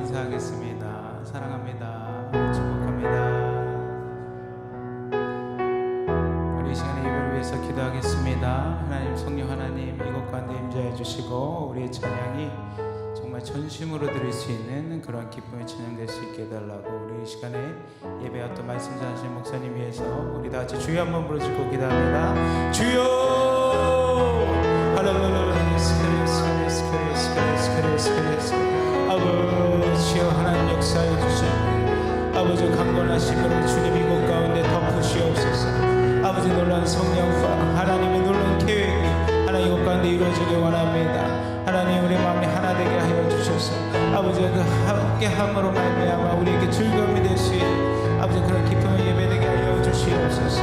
인사하겠습니다. 사랑합니다. 축복합니다. 우리 이 시간에 예배를 위해서 기도하겠습니다. 하나님, 성령 하나님, 이곳 가운데 임재해 주시고 우리의 찬양이 정말 전심으로 드릴 수 있는 그런 기쁨의 찬양 될 수 있게 해달라고, 우리 이 시간에 예배와 또 말씀 전하신 목사님 위해서 우리 다 같이 주여 한번 부르시고 기도합니다. 주여! 할렐루야! 아버지여, 하나님 역사해 주시고 아버지 강건하심으로 주님 이곳 가운데 덮으시옵소서. 아버지 놀라운 성령과 하나님의 놀라운 계획이 하나님 이곳 가운데 이루어지길 원합니다. 하나님, 우리 마음이 하나 되게 하여 주셔서 아버지 그 함께함으로 말미암아 우리에게 즐거움이 될 수 있는 아버지 그런 기쁨의 예배되게 하여 주시옵소서.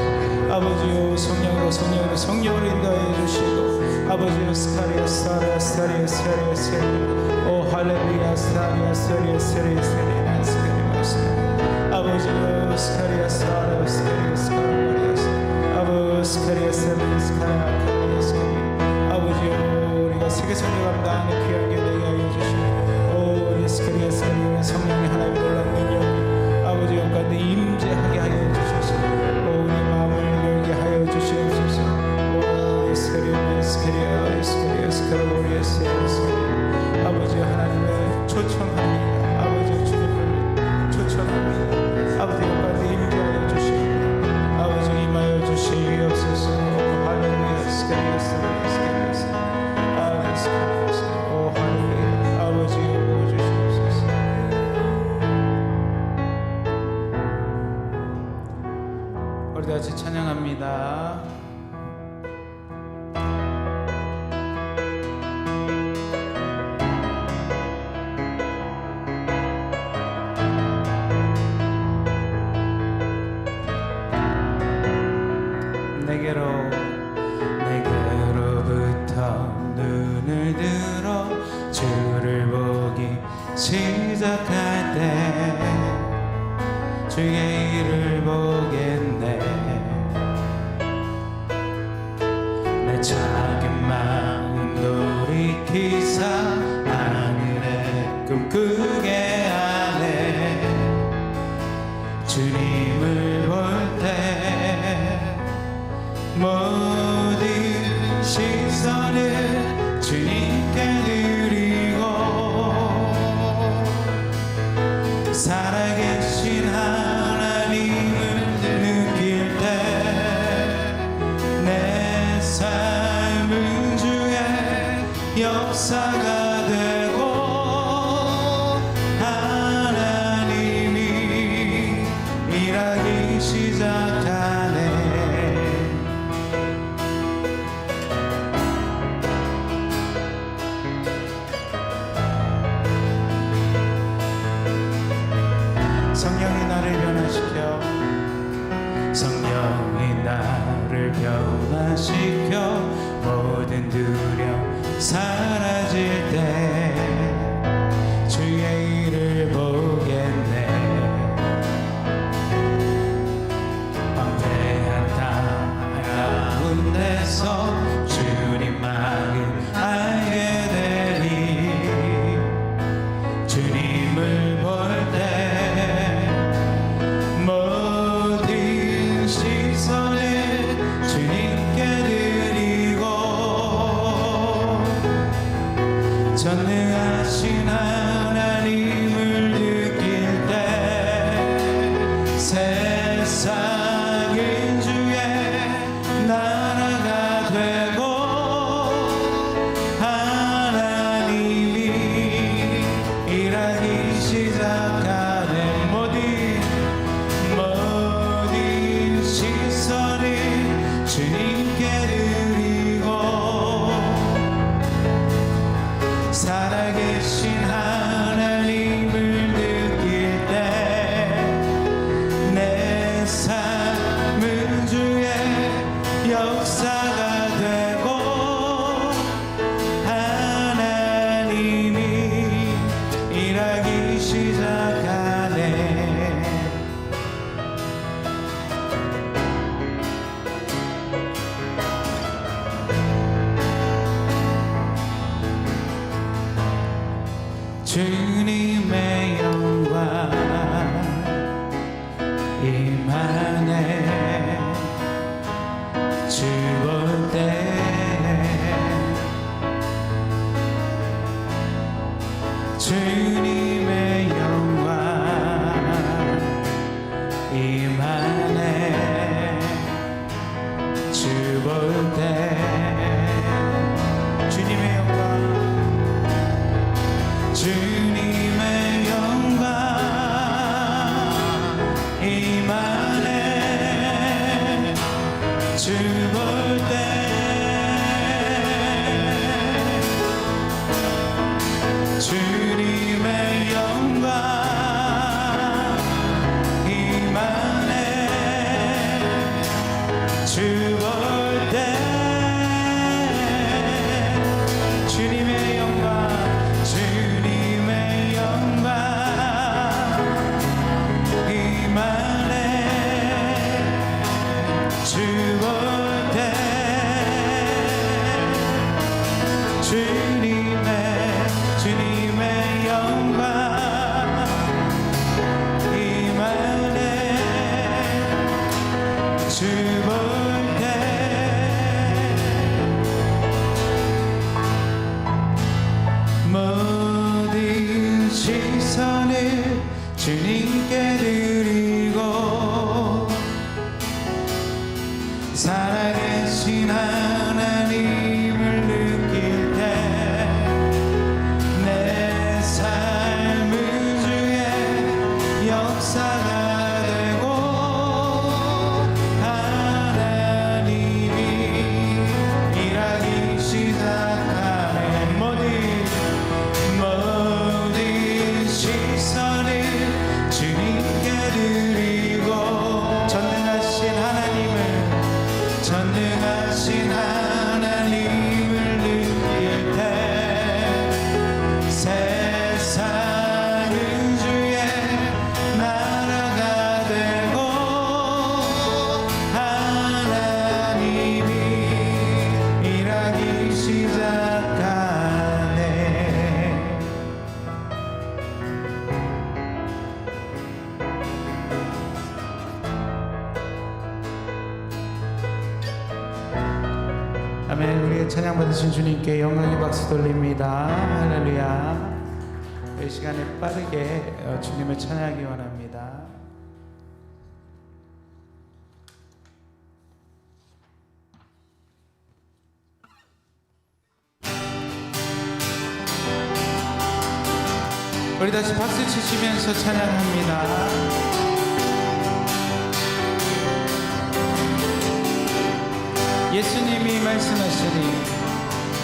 아버지요, 성령으로 인도하여 주시고 아버지요, 스타리아 오 할렐루야 스타리아 아버지요, 스타리아 아버지요, 우리가 세계 선교 감당하는 귀한 게 되게 하여 주시고 오 우리 스카리아 성령의 하나님 놀라운 능력 아버지 가운데 임재하게 하여 주셔서 오 우리 마음을 열게 하여 주시옵소서. 오 스카리아 아버지 하나님의 초청합니다. 아버지 주님을 초청합니다. 아버지 가운데 임재하여 주시고 아버지 임하여 주시옵소서. 할렐루야 스카리아 오 할렐루야 아버지 오주시옵소서. 우리 다같이 찬양합니다. 내게로부터 눈을 들어 주를 보기 시작할 때 주의 일을 보겠네. 내 작은 마음 돌이키사 하늘에 꿈꾸게 하네. 주님을 볼 때 모든 시선을 주님께 드리고 살아계신 하나님을 느낄 때 내 삶은 주의 역사가 되고 하나님이 일하기 시작하네. 성령이 나를 변화시켜 모든 두려움 사라질 때 주의 일을 보겠네. 광대한 땅 가운데서 주님 마음 알게 되리. 주님을 볼 때 전능하신 하나님을 느낄 때 세상은 주의 나라가 되고 하나님이 일하기 시작 주님께 드리고 살아계신 하나님을 느낄 때 내 삶은 주의 역사가 되고 하나님이 일하기 시작하네. 모든 시선을 주님께 드리고 전능하신 하나님을 느낄 때 세상은 주의 나라가 되고 하나님이 일하기 시작하네. 아멘. 우리의 찬양 받으신 주님께 영광의 박수 돌립니다. 할렐루야. 이 시간에 빠르게 주님을 찬양하기 원합니다. 우리 다시 박수 치시면서 찬양합니다.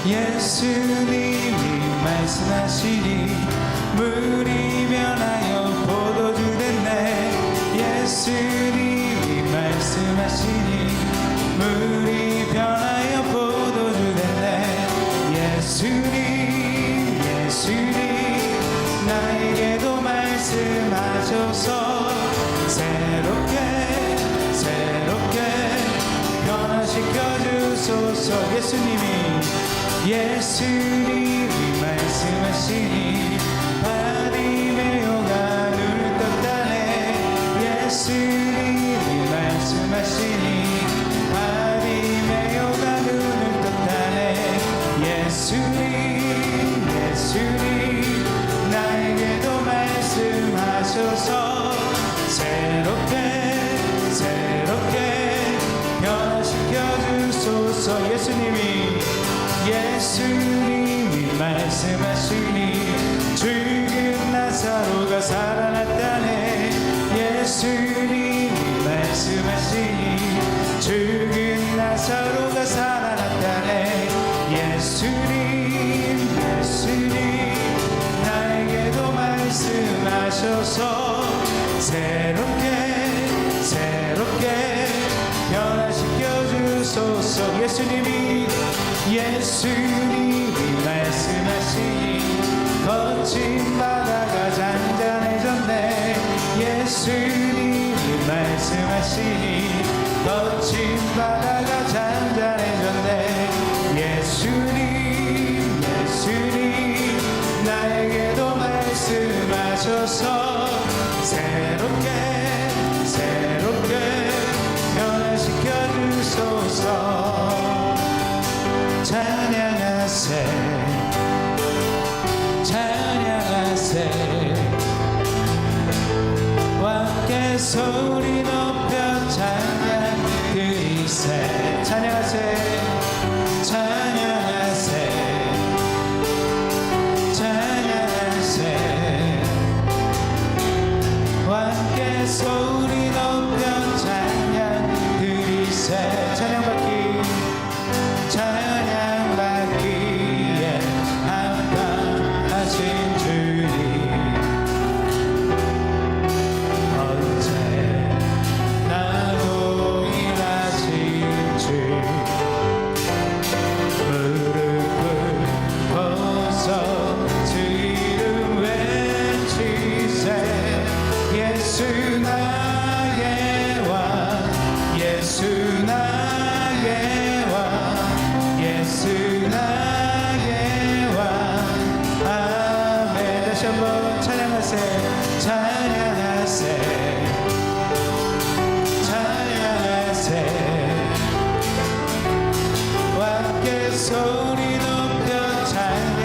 예수님이 말씀하시니 물이 변하여 포도주 됐네. 예수님이 말씀하시니 물이 변하여 포도주 됐네. 예수님 나에게도 말씀하셔서 새롭게 변화시켜 주소서. 예수님이 말씀하시니 바디메오가 눈을 떴다네. 예수님이 말씀하시니 바디메오가 눈을 떴다네. 예수님 나에게도 말씀하셔서 새롭게 변화시켜 주소서. 예수님이 말씀하시니 죽은 나사로가 살아났다네. 예수님이 말씀하시니 죽은 나사로가 살아났다네. 예수님 나에게도 말씀하셔서 새롭게 변화시켜 주소서. 예수님이 말씀하시니 거친 바다가 잔잔해졌네. 예수님이 말씀하시니 거친 바다가 잔잔해졌네. 예수님 나에게도 말씀하셔서 새롭게 변화시켜 주소서. 찬양하세 함께 소리 높여 찬양 드리세. 찬양하세 함께 소리 높여 찬양 드리세. 찬양받기에 합당하신 주님 언제나도 일하신 주 무릎을 벗어 주 이름 외치세. 예수 나의 왕 예수 나의 왕 아멘. 다시 한번 찬양하세 함께 소리 높여 찬양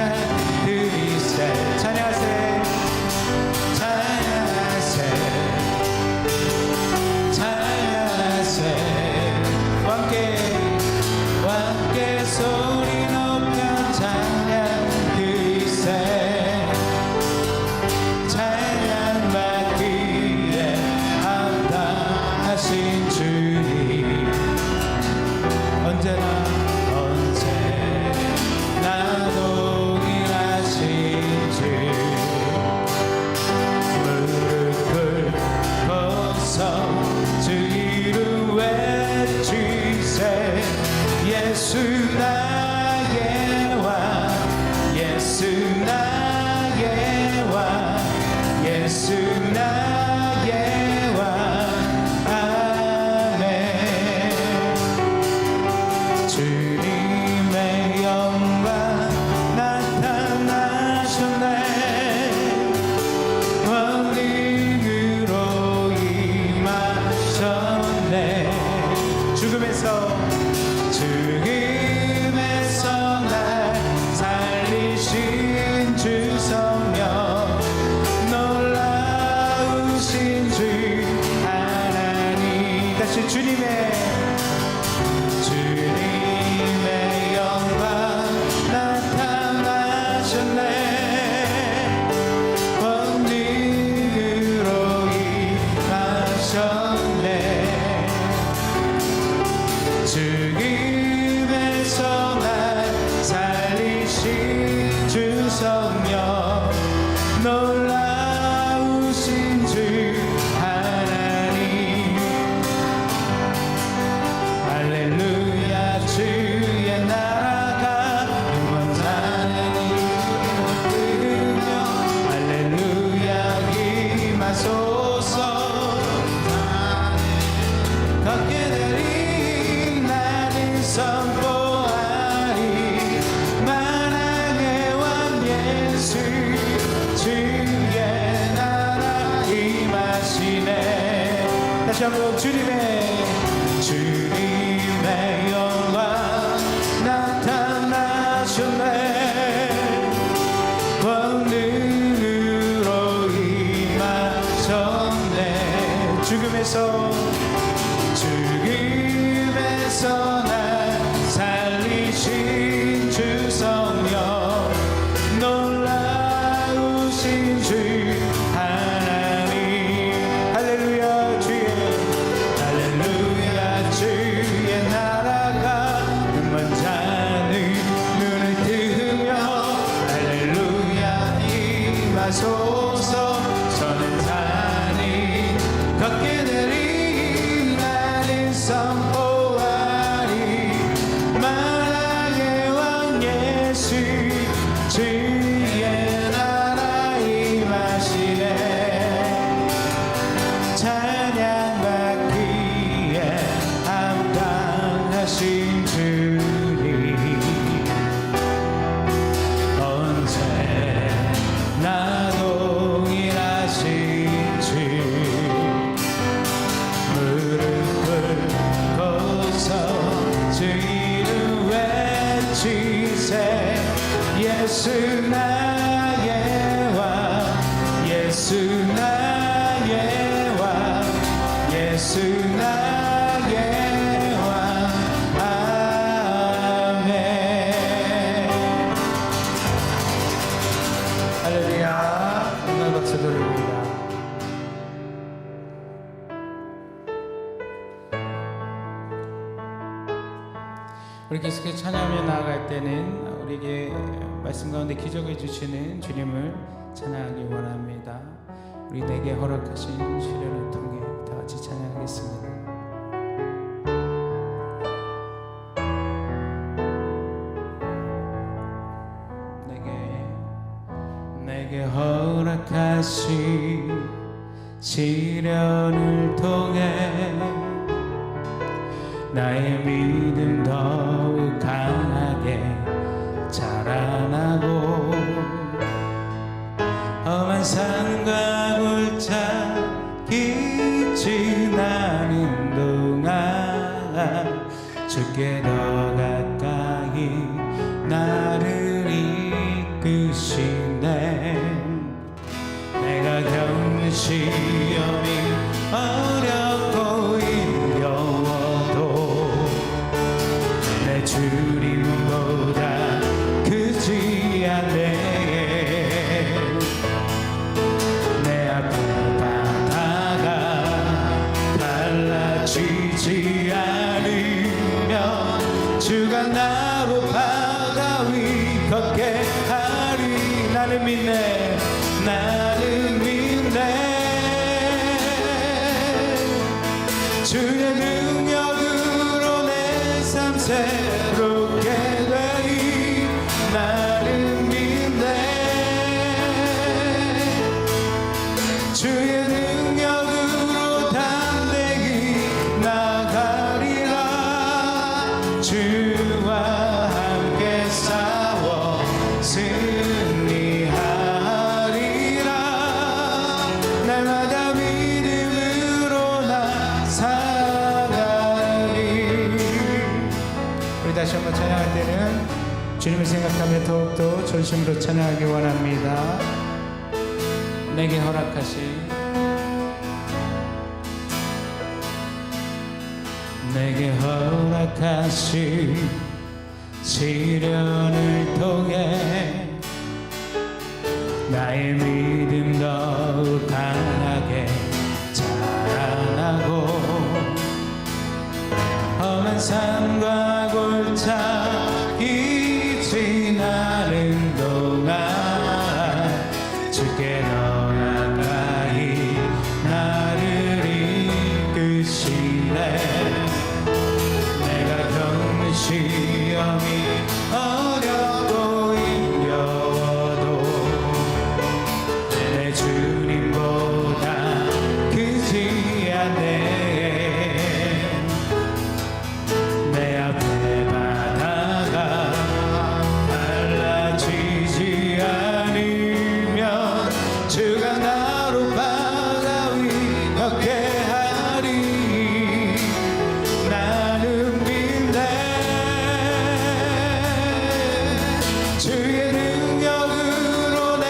드리세. 찬양하세 나의 왕 아멘. 주님의 영광 나타나셨네. 원능으로 임하셨네. 죽음에서 날 살리신 주 성령, 놀라우신 주 하나님. 다시 주님의 영광 나타나셨네. 권능으로 임하셨네. 죽음에서 날 살리신 주 성령, 놀라우신 주 하나님. 할렐루야. 주의 나라가 영원하는 이름으로 할렐루야. 임하소서. 걷게 되리 나는 선포하리. 만왕의 왕 예수 주의 나라 임하시네. 다시 한번 주님의 영광 나타나셨네. 권능으로 임하셨네. 죽음에서 날 살리신 주 성령, 놀라우신 주 하나님. 할렐루야. 주의 나라가 눈먼 자는 눈을 뜨며 할렐루야 임하소서. 저는 산이 걷게 되리 나는 선포하리. 만왕의 왕 예수 주의 나라 임하시네. 찬양받기에 합당하신 주님, 언제나 동일하신 주. 무릎을 꿇고서 주 이름 외치세. 예수 나의 왕, 예수 나의 왕, 예수 나의 왕 아멘. 할렐루야. 오늘 박수 드립니다. 우리 계속해서 찬양하며 나아갈 때는 우리에게 말씀 가운데 기적을 주시는 주님을 찬양하기 원합니다. 우리 내게 허락하신 시련을 통해 다 같이 찬양하겠습니다. 내게 허락하신 시련을 통해 나의 믿음 더욱 강하게 자라나고 험한 산과 골짜기 지나는 동안 주께 더 가까이 나를 이끄시네. 내가 겪는 시험이 어렵고 힘겨워도 내 주님보다 크지 않네. 내 앞에 바다가 달라지지 않으며 주가 나로 바다 위 걷게 하리. 나는 믿네. 나는 믿네. 주의 능력으로 내 삶 새롭게 되리. 나는 믿네. 주의 거 찬양할 때는 주님을 생각하며 더욱더 전심으로 찬양하기 원합니다. 내게 허락하신 시련을 통해 나의 믿음 더욱 강하게 자라나고 험한 산과 골짜기 지나는 동안 주께 더 가까이 나를 이끄시네. 내가 겪는 시험이 어렵고 힘겨워도 내 주님보다 크지 않네. 내 앞에 바다가 달라지지 않으면 주가 나로 바다 위 걷게 하리. 나는 믿네. 주의 능력으로 내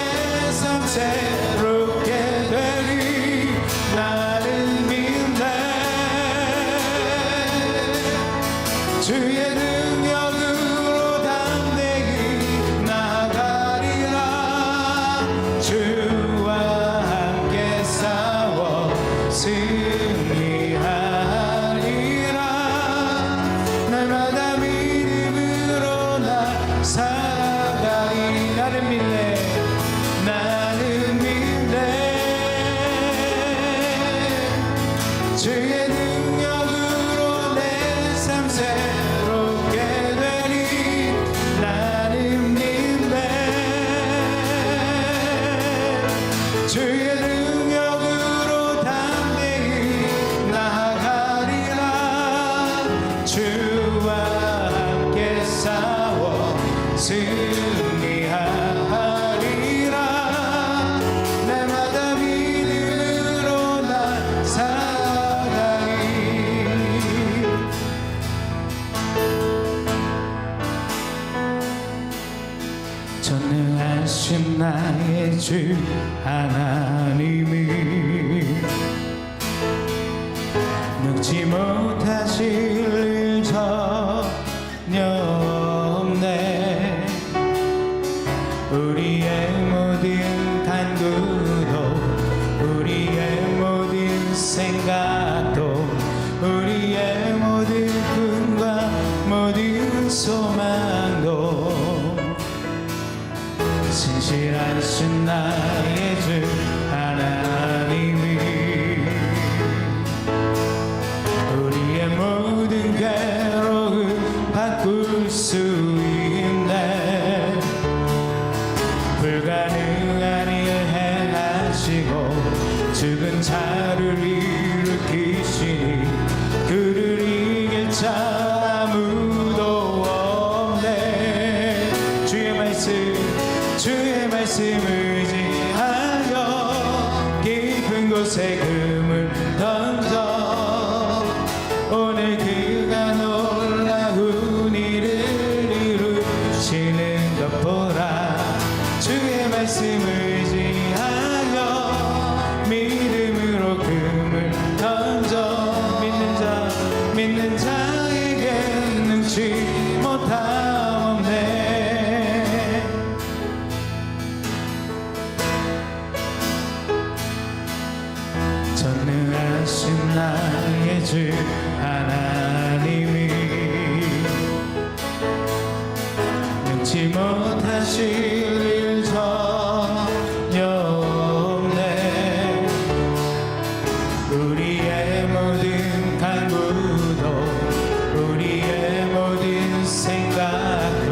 삶 새롭게 되리. 나는 믿네. 주의 능력으로 담대히 나아가리라. 주와 함께 싸워 승리하리라. 날마다 믿음으로 나 살아가리. 나는 믿네. 나는 믿네. 주의 능력으로 내 삶 새롭게 되리. 나는 믿네. 주의 능력으로 담대히 나아가리라. 주와 함께 싸워 승리하리라. 날마다 믿음으로 나 살아가리. 전능하신 나의 주 하나님이 늙지 못하실 일 전혀 없네. 우리의 모든 간구도 우리의 모든 생각도 우리의 모든 꿈과 모든 소망도 신실하신 나의 주 하나님이 우리의 모든 괴로움 바꿀 수 있네. 불가능한 일 행하시고 죽은 자를 일으키시니 그를 이길 자 아무도 없네. 주의 말씀 의지하여 깊은 곳에 금을 던져 오늘 그가 놀라운 일을 이루시는 것 보라. 주의 말씀 의지하여 믿음으로 금을 던져 믿는 자에게 능치 못함 없네. 전능하신 나의 주 하나님이 능치 못하실 일 전혀 없네. 우리의 모든 간구도 우리의 모든 생각도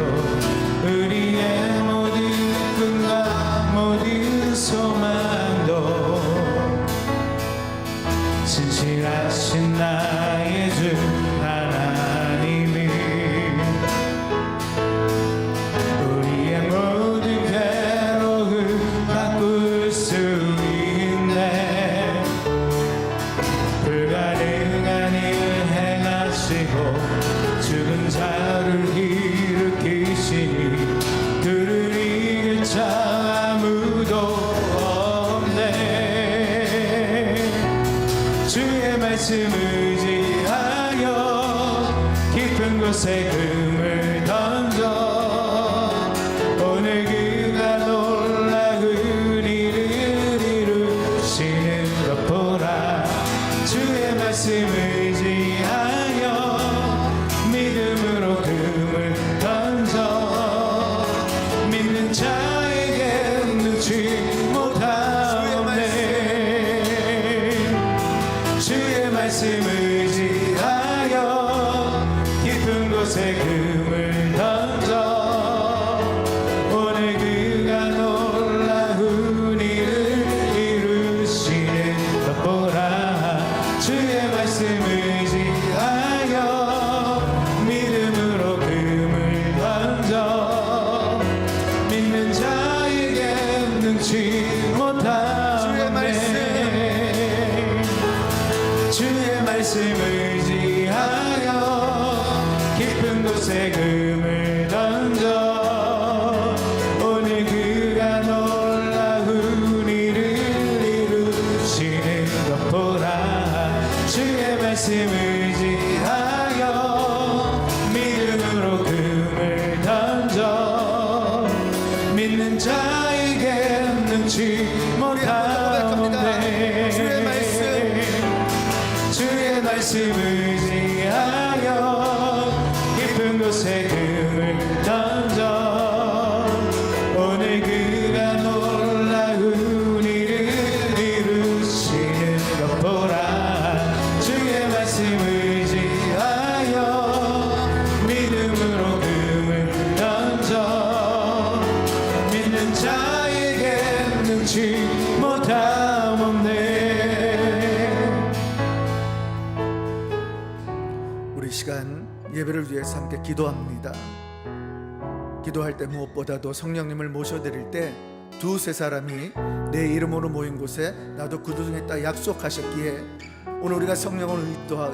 우리의 모든 꿈과 모든 소망도 신실하신 나의 주 하나님이 우리의 모든 괴로움 바꿀 수 있네. 불가능한 일 행하시고 죽은 자를 말씀 의지하여 깊은 곳에 금을 던져 오늘 그가 놀라운 일을 이루시는 것 보라. 주의 말씀 의지하여 믿음으로 금을 던져 믿는 자에게 눈치 못하네. 주의 말씀 의지하여 깊은 곳에 금을 던져 오늘 그가 놀라운 일을 이루시는 것 보라. 주의 말씀 의지하여 믿음으로 금을 던져 믿는 자에게 능치 못하네. 주의 말씀 의지하여 깊은 곳에 금을 던져 오늘 그가 놀라운 일을 이루시는 것 보라. 주의 말씀 의지하여 믿음으로 금을 던져 믿는 자에게 능치 못하네. 주의 말씀 의지하여 깊은 곳에 금을 던져 오늘 그가 놀라운 일을 이루시는 것 보라. 주의 말씀 의지하여 믿음으로 금을 던져 믿는 자에게 능치 못함없네. 우리 시간 예배를 위해서 함께 기도합니다. 기도할 때 무엇보다도 성령님을 모셔드릴 때 두세 사람이 내 이름으로 모인 곳에 나도 그들 중에 있다 약속하셨기에 오늘 우리가 성령을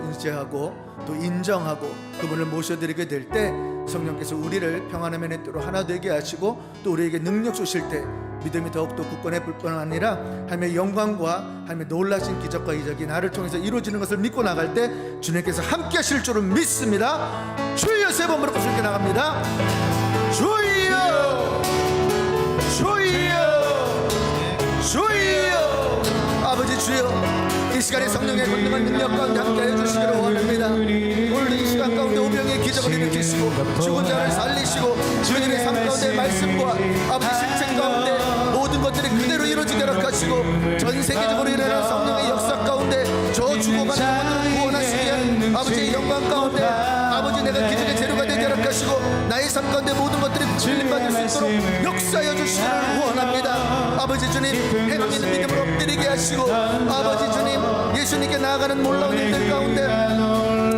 의지하고 또 인정하고 그분을 모셔드리게 될 때 성령께서 우리를 평안의 맨의 띠로 하나 되게 하시고 또 우리에게 능력 주실 때 믿음이 더욱더 굳건해질 뿐 아니라 하나님의 영광과 하나님의 놀라신 기적과 이적이 나를 통해서 이루어지는 것을 믿고 나갈 때 주님께서 함께 하실 줄은 믿습니다. 주여 세 번 부르고 주께 나갑니다. 주여 주여 주여. 아버지 주여, 이 시간에 성령의 권능한 능력 가운데 함께 해주시기를 원합니다. 오늘 이 시간 가운데 오병의 기적을 일으키시고 죽은 자를 살리시고 주님의 삶 가운데 말씀과 아버지 실천 가운데 모든 것들이 그대로 이루어지게 하시고 전 세계적으로 일어나는 성령의 역사 가운데 저 죽어가는 것들을 구원하시기 위한 아버지의 영광 가운데 아버지 내가 기적의 재료가 되게 하시고 나의 삶 가운데 모든 것들이 진리받을 수 있도록 역사하여 주시기를 원합니다. 아버지 주님, 해방 있는 믿음을 엎드리게 하시고 아버지 주님, 예수님께 나아가는 놀라운 일들 가운데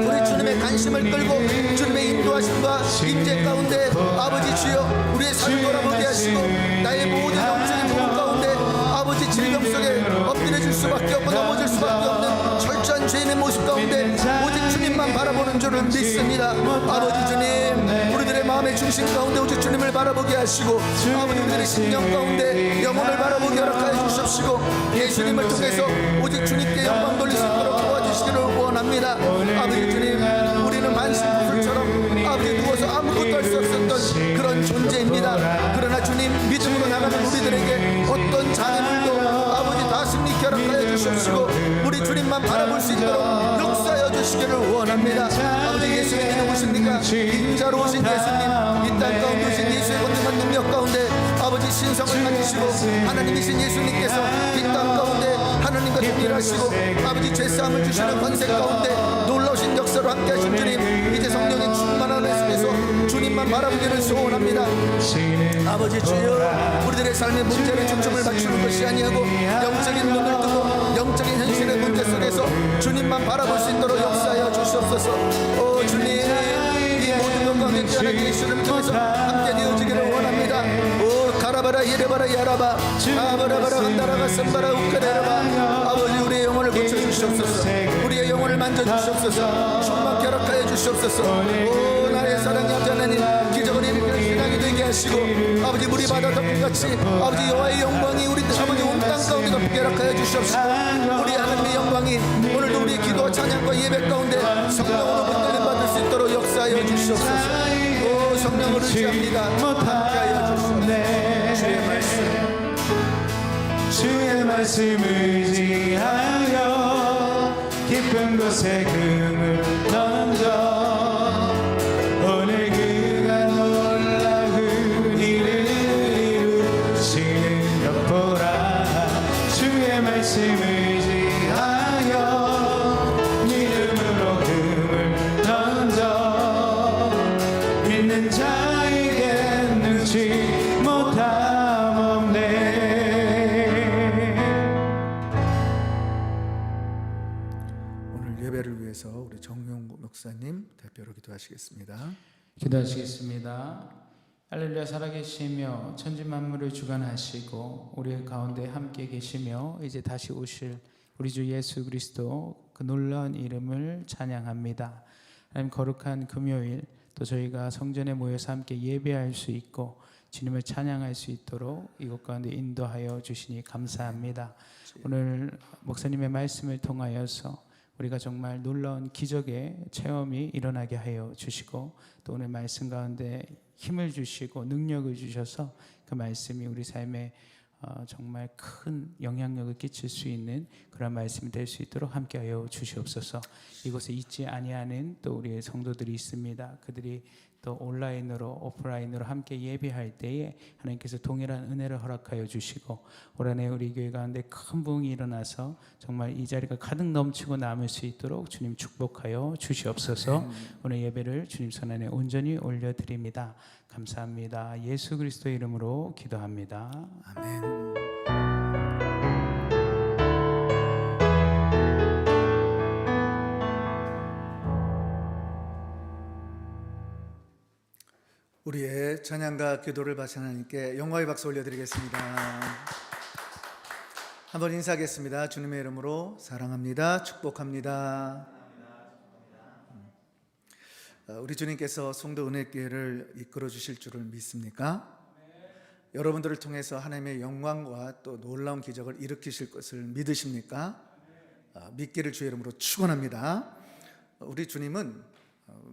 우리 주님의 관심을 끌고 주님의 인도하심과 임재 가운데 아버지 주여 우리의 삶을 돌아보게 하시고 나의 모든 영적인 부분 가운데 아버지 질병 속에 엎드려질 수밖에 없고 넘어질 수밖에 없는 철저한 죄인의 모습 가운데 오직 주님만 바라보는 줄을 믿습니다. 아버지 주님, 우리들의 마음의 중심 가운데 오직 주님을 바라보게 하시고 아버지 우리들의 심령 가운데 영혼을 바라보게 허락하여 주십시고 예수님을 통해서 오직 주님께 영광 돌릴 수 있도록 도와주시기를 원합니다. 아버지 주님, 우리는 만신부술처럼 아버지 누워서 아무것도 할 수 없었던 그런 존재입니다. 그러나 주님 믿음으로 나가는 우리들에게 어떤 장애물도 아버지 다 승리케 허락하여 주십시고 우리 주님만 바라볼 수 있도록 역사하여 주시기를 원합니다. 아버지 예수님이 누구십니까? 인자로 오신 예수님, 이 땅 가운데 오신 예수의 권능한 능력 가운데 아버지 신성을 가지시고 하나님이신 예수님께서 이 땅 가운데 하나님과 동일하시고 아버지 죄사함을 주시는 권세 가운데 놀라우신 역사로 함께 하신 주님, 이제 성령의 충만한 안에서 주님만 바라보기를 소원합니다. 아버지 주여, 우리들의 삶의 문제를 중점을 맞추는 것이 아니하고 영적인 눈을 뜨고 영적인 현실의 문제 속에서 주님만 바라볼 수 있도록 역사하여 주시옵소서. 오 주님, 이 모든 것 가운데 하나님 예수를 통해서 함께 되어지기를 원합니다. 오 가라바라 이레바라 야라바 아바라바라 한다라가 쌈바라 우카레라바. 아버지 우리의 영혼을 고쳐주시옵소서. 우리의 영혼을 만져주시옵소서. 충만케 허락하여 주시옵소서. 오 나의 사랑의 하나님, 기적을 일으키는 신앙이 되게 하시고 아버지 물이 바다 덮음같이 아버지 여호와의 영광이 우리 아버지 온 땅 가운데 덮게 허락하여 주시옵시고 우리 하나님의 영광이 오늘도 우리의 기도와 찬양과 예배 가운데 성령으로 붙들림 받을 수 있도록 역사하여 주시옵소서. 오 성령을 의지합니다. 함께하여 주시옵소서. 주의 말씀 의지하여 깊은 곳에 금을 던져 오늘 그가 놀라운 일을 이루시는 것 보라. 주의 말씀 의지하여 믿음으로 금을 던져 믿는 자에게 능치 못함 없네. 예배를 위해서 우리 정용 목사님 대표로 기도하시겠습니다. 기도하시겠습니다. 할렐루야. 살아계시며 천지만물을 주관하시고 우리 가운데 함께 계시며 이제 다시 오실 우리 주 예수 그리스도 그 놀라운 이름을 찬양합니다. 하나님 거룩한 금요일 또 저희가 성전에 모여서 함께 예배할 수 있고 주님을 찬양할 수 있도록 이곳 가운데 인도하여 주시니 감사합니다. 오늘 목사님의 말씀을 통하여서 우리가 정말 놀라운 기적의 체험이 일어나게 하여 주시고 또 오늘 말씀 가운데 힘을 주시고 능력을 주셔서 그 말씀이 우리 삶에 정말 큰 영향력을 끼칠 수 있는 그런 말씀이 될 수 있도록 함께하여 주시옵소서. 이곳에 있지 아니하는 또 우리의 성도들이 있습니다. 그들이 또 온라인으로 오프라인으로 함께 예배할 때에 하나님께서 동일한 은혜를 허락하여 주시고 올 한해 우리 교회 가운데 큰 부흥이 일어나서 정말 이 자리가 가득 넘치고 남을 수 있도록 주님 축복하여 주시옵소서. 오늘 예배를 주님 손안에 온전히 올려드립니다. 감사합니다. 예수 그리스도의 이름으로 기도합니다. 아멘. 우리의 찬양과 기도를 바친 하나님께 영광의 박수 올려드리겠습니다. 한번 인사하겠습니다. 주님의 이름으로 사랑합니다. 축복합니다. 우리 주님께서 성도 은혜교회를 이끌어 주실 줄을 믿습니까? 여러분들을 통해서 하나님의 영광과 또 놀라운 기적을 일으키실 것을 믿으십니까? 믿기를 주의 이름으로 축원합니다. 우리 주님은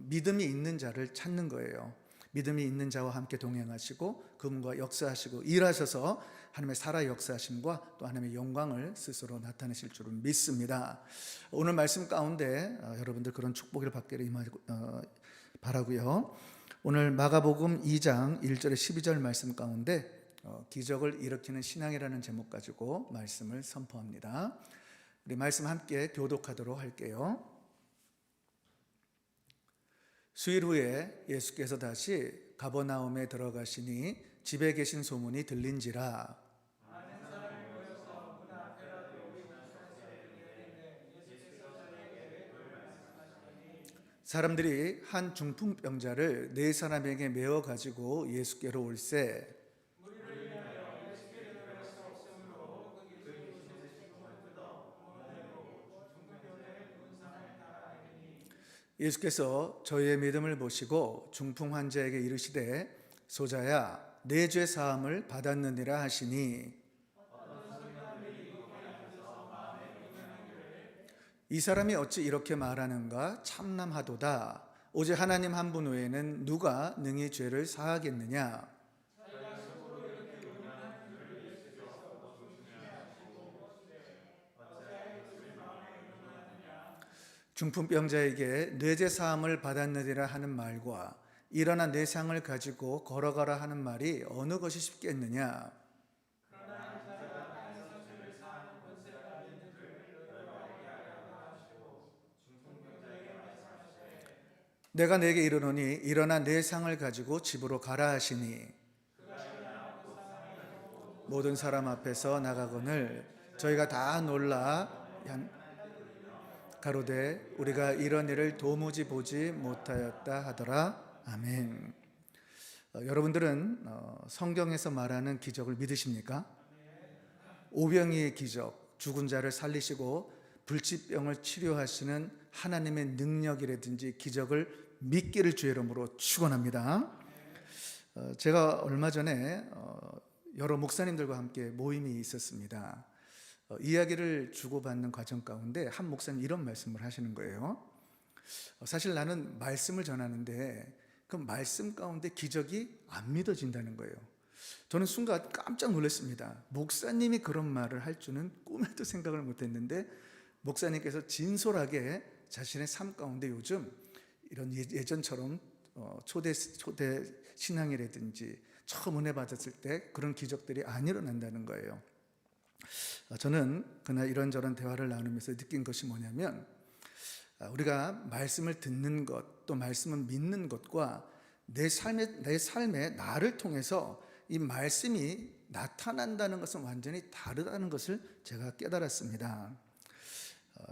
믿음이 있는 자를 찾는 거예요. 믿음이 있는 자와 함께 동행하시고 그분과 역사하시고 일하셔서 하나님의 살아 역사하심과 또 하나님의 영광을 스스로 나타내실 줄을 믿습니다. 오늘 말씀 가운데 여러분들 그런 축복을 받기를 바라고요. 오늘 마가복음 2장 1절에 12절 말씀 가운데 기적을 일으키는 신앙이라는 제목 가지고 말씀을 선포합니다. 우리 말씀 함께 교독하도록 할게요. 수일 후에 예수께서 다시 가버나움에 들어가시니 집에 계신 소문이 들린지라. 사람들이 한 중풍병자를 4사람에게 메어 가지고 예수께로 올세 예수께서 저희의 믿음을 보시고 중풍 환자에게 이르시되 소자야 내 죄 사함을 받았느니라 하시니 이 사람이 어찌 이렇게 말하는가 참남하도다. 오직 하나님 한 분 외에는 누가 능히 죄를 사하겠느냐. 중풍병자에게 뇌제 사함을 받았느니라 하는 말과 일어나 내 상을 가지고 걸어가라 하는 말이 어느 것이 쉽겠느냐. 내가 내게 이르노니 일어나 내 상을 가지고 집으로 가라 하시니 모든 사람 앞에서 나가거늘 저희가 다 놀라 가로되 우리가 이런 일을 도무지 보지 못하였다 하더라. 아멘. 여러분들은 성경에서 말하는 기적을 믿으십니까? 오병이의 기적, 죽은 자를 살리시고 불치병을 치료하시는 하나님의 능력이라든지 기적을 믿기를 주의 이름으로 축원합니다. 제가 얼마 전에 여러 목사님들과 함께 모임이 있었습니다. 이야기를 주고받는 과정 가운데 한 목사님 이런 말씀을 하시는 거예요. 사실 나는 말씀을 전하는데 그 말씀 가운데 기적이 안 믿어진다는 거예요. 저는 순간 깜짝 놀랐습니다. 목사님이 그런 말을 할 줄은 꿈에도 생각을 못했는데 목사님께서 진솔하게 자신의 삶 가운데 요즘 이런 예전처럼 초대 신앙이라든지 처음 은혜 받았을 때 그런 기적들이 안 일어난다는 거예요. 저는 그날 이런저런 대화를 나누면서 느낀 것이 뭐냐면 우리가 말씀을 듣는 것, 또 말씀을 믿는 것과 내 삶에 나를 통해서 이 말씀이 나타난다는 것은 완전히 다르다는 것을 제가 깨달았습니다.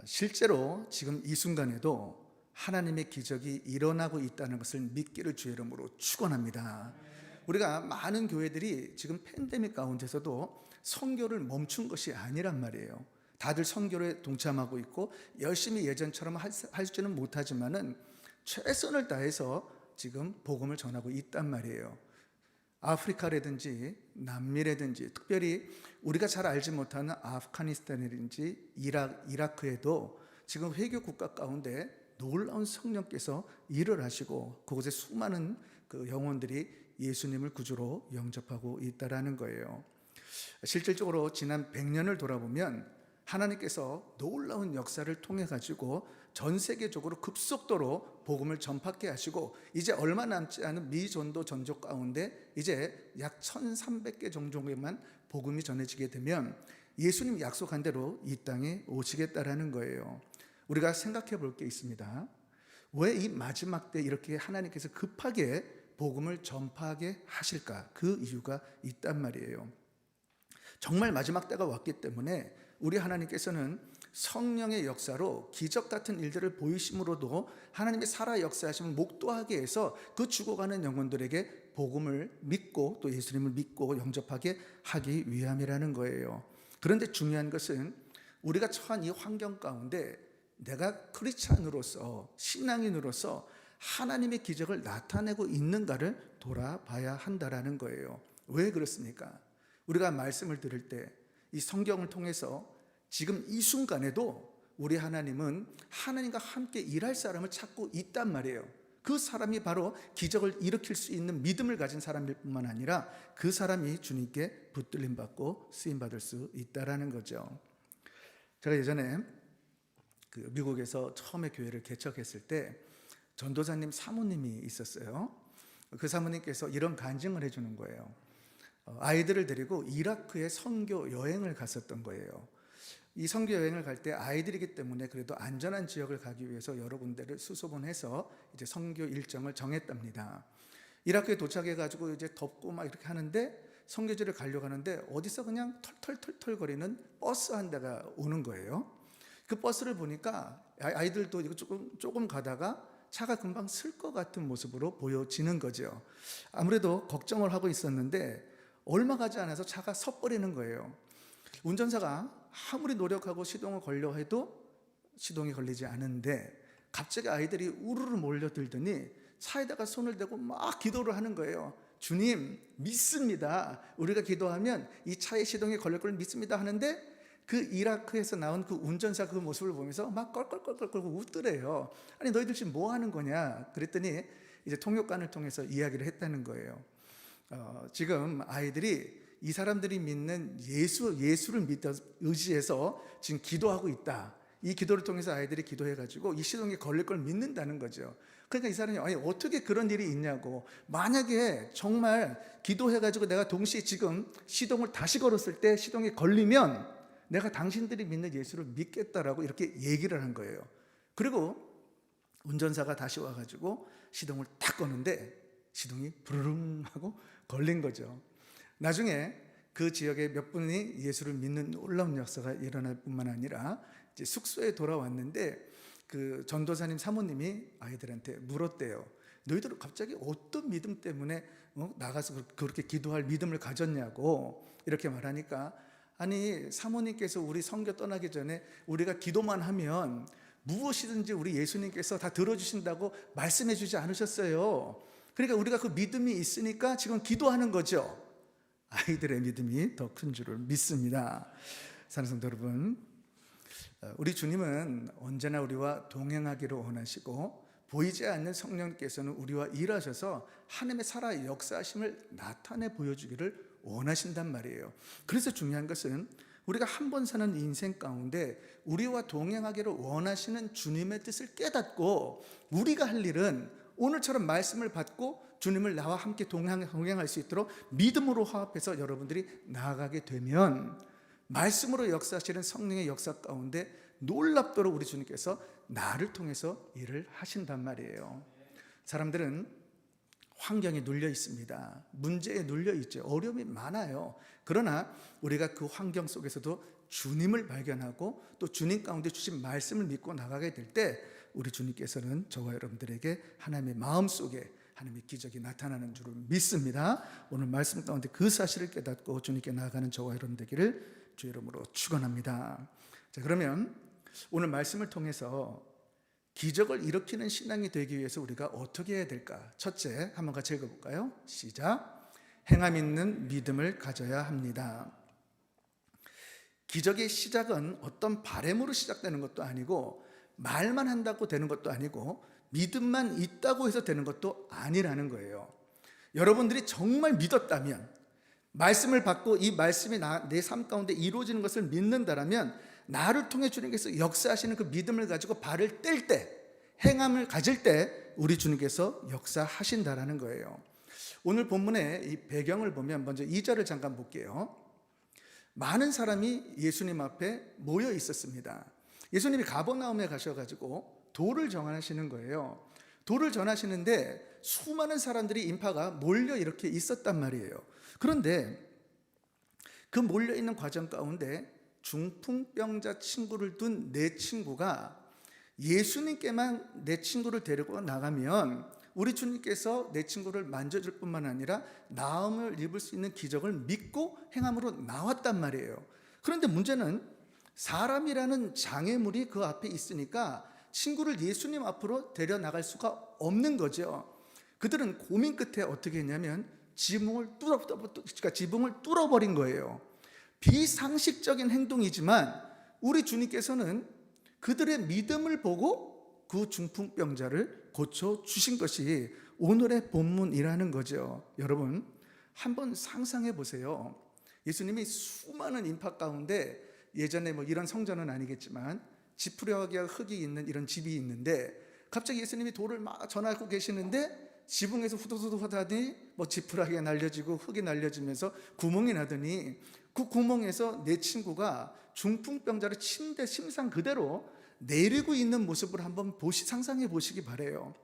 실제로 지금 이 순간에도 하나님의 기적이 일어나고 있다는 것을 믿기를 주의 이름으로 축원합니다. 우리가 많은 교회들이 지금 팬데믹 가운데서도 선교를 멈춘 것이 아니란 말이에요. 다들 선교에 동참하고 있고 열심히 예전처럼 할지는 못하지만은 최선을 다해서 지금 복음을 전하고 있단 말이에요. 아프리카라든지 남미라든지 특별히 우리가 잘 알지 못하는 아프가니스탄이라든지 이라크에도 지금 회교 국가 가운데 놀라운 성령께서 일을 하시고 그곳에 수많은 그 영혼들이 예수님을 구주로 영접하고 있다라는 거예요. 실질적으로 지난 100년을 돌아보면 하나님께서 놀라운 역사를 통해 가지고 전 세계적으로 급속도로 복음을 전파케 하시고 이제 얼마 남지 않은 미전도 전족 가운데 이제 약 1300개 정도에만 복음이 전해지게 되면 예수님 약속한 대로 이 땅에 오시겠다라는 거예요. 우리가 생각해 볼 게 있습니다. 왜 이 마지막 때 이렇게 하나님께서 급하게 복음을 전파하게 하실까? 그 이유가 있단 말이에요. 정말 마지막 때가 왔기 때문에 우리 하나님께서는 성령의 역사로 기적 같은 일들을 보이심으로도 하나님의 살아 역사하심을 목도하게 해서 그 죽어가는 영혼들에게 복음을 믿고 또 예수님을 믿고 영접하게 하기 위함이라는 거예요. 그런데 중요한 것은 우리가 처한 이 환경 가운데 내가 크리스찬으로서 신앙인으로서 하나님의 기적을 나타내고 있는가를 돌아봐야 한다라는 거예요. 왜 그렇습니까? 우리가 말씀을 들을 때 이 성경을 통해서 지금 이 순간에도 우리 하나님은 하나님과 함께 일할 사람을 찾고 있단 말이에요. 그 사람이 바로 기적을 일으킬 수 있는 믿음을 가진 사람일 뿐만 아니라 그 사람이 주님께 붙들림 받고 쓰임 받을 수 있다라는 거죠. 제가 예전에 그 미국에서 처음에 교회를 개척했을 때 전도사님 사모님이 있었어요. 그 사모님께서 이런 간증을 해주는 거예요. 아이들을 데리고 이라크에 선교 여행을 갔었던 거예요. 이 선교 여행을 갈 때 아이들이기 때문에 그래도 안전한 지역을 가기 위해서 여러 군데를 수소문해서 이제 선교 일정을 정했답니다. 이라크에 도착해 가지고 이제 덥고 막 이렇게 하는데 선교지를 가려고 하는데 어디서 그냥 털털털털 거리는 버스 한 대가 오는 거예요. 그 버스를 보니까 아이들도 이거 조금 가다가 차가 금방 쓸 것 같은 모습으로 보여지는 거죠. 아무래도 걱정을 하고 있었는데 얼마 가지 않아서 차가 섰버리는 거예요. 운전사가 아무리 노력하고 시동을 걸려 해도 시동이 걸리지 않은데 갑자기 아이들이 우르르 몰려들더니 차에다가 손을 대고 막 기도를 하는 거예요. 주님 믿습니다. 우리가 기도하면 이 차의 시동이 걸릴 걸 믿습니다 하는데 그 이라크에서 나온 그 운전사 그 모습을 보면서 막 껄껄껄껄 웃더래요. 아니 너희들 지금 뭐 하는 거냐 그랬더니 이제 통역관을 통해서 이야기를 했다는 거예요. 지금 아이들이 이 사람들이 믿는 예수를 믿어 의지해서 지금 기도하고 있다. 이 기도를 통해서 아이들이 기도해가지고 이 시동이 걸릴 걸 믿는다는 거죠. 그러니까 이 사람이 아니 어떻게 그런 일이 있냐고. 만약에 정말 기도해가지고 내가 동시에 지금 시동을 다시 걸었을 때 시동이 걸리면 내가 당신들이 믿는 예수를 믿겠다라고 이렇게 얘기를 한 거예요. 그리고 운전사가 다시 와가지고 시동을 딱 거는데 시동이 부르릉 하고 걸린 거죠. 나중에 그 지역에 몇 분이 예수를 믿는 놀라운 역사가 일어날 뿐만 아니라 이제 숙소에 돌아왔는데 그 전도사님 사모님이 아이들한테 물었대요. 너희들은 갑자기 어떤 믿음 때문에 나가서 그렇게 기도할 믿음을 가졌냐고 이렇게 말하니까 아니 사모님께서 우리 선교 떠나기 전에 우리가 기도만 하면 무엇이든지 우리 예수님께서 다 들어주신다고 말씀해 주지 않으셨어요. 그러니까 우리가 그 믿음이 있으니까 지금 기도하는 거죠. 아이들의 믿음이 더 큰 줄을 믿습니다. 사랑하는 성도 여러분, 우리 주님은 언제나 우리와 동행하기를 원하시고 보이지 않는 성령께서는 우리와 일하셔서 하나님의 살아 역사하심을 나타내 보여주기를 원하신단 말이에요. 그래서 중요한 것은 우리가 한 번 사는 인생 가운데 우리와 동행하기를 원하시는 주님의 뜻을 깨닫고 우리가 할 일은 오늘처럼 말씀을 받고 주님을 나와 함께 동행할 수 있도록 믿음으로 화합해서 여러분들이 나아가게 되면 말씀으로 역사하시는 성령의 역사 가운데 놀랍도록 우리 주님께서 나를 통해서 일을 하신단 말이에요. 사람들은 환경에 눌려 있습니다. 문제에 눌려 있죠. 어려움이 많아요. 그러나 우리가 그 환경 속에서도 주님을 발견하고 또 주님 가운데 주신 말씀을 믿고 나가게 될 때 우리 주님께서는 저와 여러분들에게 하나님의 마음속에 하나님의 기적이 나타나는 줄을 믿습니다. 오늘 말씀 가운데 그 사실을 깨닫고 주님께 나아가는 저와 여러분 되기를 주 이름으로 축원합니다. 자, 그러면 오늘 말씀을 통해서 기적을 일으키는 신앙이 되기 위해서 우리가 어떻게 해야 될까? 첫째, 한번 같이 읽어볼까요? 시작. 행함 있는 믿음을 가져야 합니다. 기적의 시작은 어떤 바램으로 시작되는 것도 아니고 말만 한다고 되는 것도 아니고 믿음만 있다고 해서 되는 것도 아니라는 거예요. 여러분들이 정말 믿었다면, 말씀을 받고 이 말씀이 내 삶 가운데 이루어지는 것을 믿는다라면 나를 통해 주님께서 역사하시는 그 믿음을 가지고 발을 뗄 때, 행함을 가질 때 우리 주님께서 역사하신다라는 거예요. 오늘 본문의 이 배경을 보면 먼저 2절을 잠깐 볼게요. 많은 사람이 예수님 앞에 모여 있었습니다. 예수님이 가버나움에 가셔가지고 도를 전하시는 거예요. 도를 전하시는데 수많은 사람들이 인파가 몰려 이렇게 있었단 말이에요. 그런데 그 몰려 있는 과정 가운데 중풍병자 친구를 둔 내 친구가 예수님께만 내 친구를 데리고 나가면 우리 주님께서 내 친구를 만져줄 뿐만 아니라 나음을 입을 수 있는 기적을 믿고 행함으로 나왔단 말이에요. 그런데 문제는 사람이라는 장애물이 그 앞에 있으니까 친구를 예수님 앞으로 데려나갈 수가 없는 거죠. 그들은 고민 끝에 어떻게 했냐면 지붕을 뚫어버린 거예요. 비상식적인 행동이지만 우리 주님께서는 그들의 믿음을 보고 그 중풍병자를 고쳐주신 것이 오늘의 본문이라는 거죠. 여러분, 한번 상상해 보세요. 예수님이 수많은 인파 가운데 예전에 이런 성전은 아니겠지만 지푸라기와 흙이 있는 이런 집이 있는데 갑자기 예수님이 돌을 막 전하고 계시는데 지붕에서 후두두두 하더니 지푸라기가 날려지고 흙이 날려지면서 구멍이 나더니 그 구멍에서 내 친구가 중풍병자를 침대 심상 그대로 내리고 있는 모습을 한번 상상해 보시기 바래요.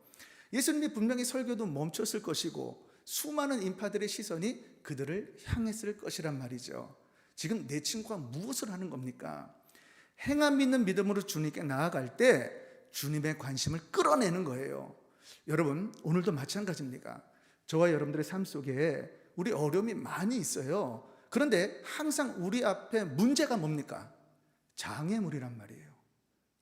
예수님이 분명히 설교도 멈췄을 것이고 수많은 인파들의 시선이 그들을 향했을 것이란 말이죠. 지금 내 친구가 무엇을 하는 겁니까? 행함 있는 믿음으로 주님께 나아갈 때 주님의 관심을 끌어내는 거예요. 여러분, 오늘도 마찬가지입니다. 저와 여러분들의 삶 속에 우리 어려움이 많이 있어요. 그런데 항상 우리 앞에 문제가 뭡니까? 장애물이란 말이에요.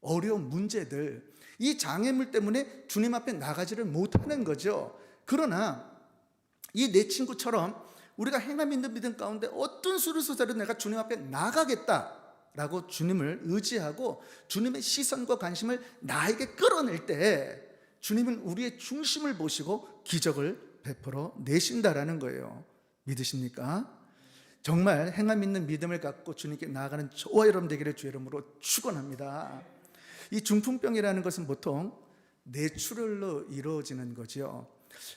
어려운 문제들, 이 장애물 때문에 주님 앞에 나가지를 못하는 거죠. 그러나 이 내 친구처럼 우리가 행함 있는 믿음 가운데 어떤 수를 써서라도 내가 주님 앞에 나가겠다라고 주님을 의지하고 주님의 시선과 관심을 나에게 끌어낼 때 주님은 우리의 중심을 보시고 기적을 베풀어 내신다라는 거예요. 믿으십니까? 정말 행함 있는 믿음을 갖고 주님께 나아가는 저와 여러분 되기를 주 이름으로 축원합니다. 이 중풍병이라는 것은 보통 뇌출혈로 이루어지는 거죠.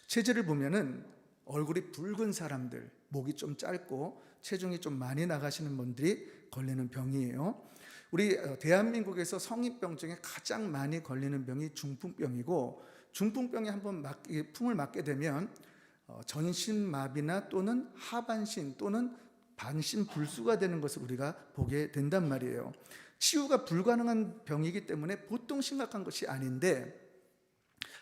체질을 보면은 얼굴이 붉은 사람들, 목이 좀 짧고 체중이 좀 많이 나가시는 분들이 걸리는 병이에요. 우리 대한민국에서 성인병 중에 가장 많이 걸리는 병이 중풍병이고, 중풍병에 한번 품을 맞게 되면 전신마비나 또는 하반신 또는 반신 불수가 되는 것을 우리가 보게 된단 말이에요. 치유가 불가능한 병이기 때문에 보통 심각한 것이 아닌데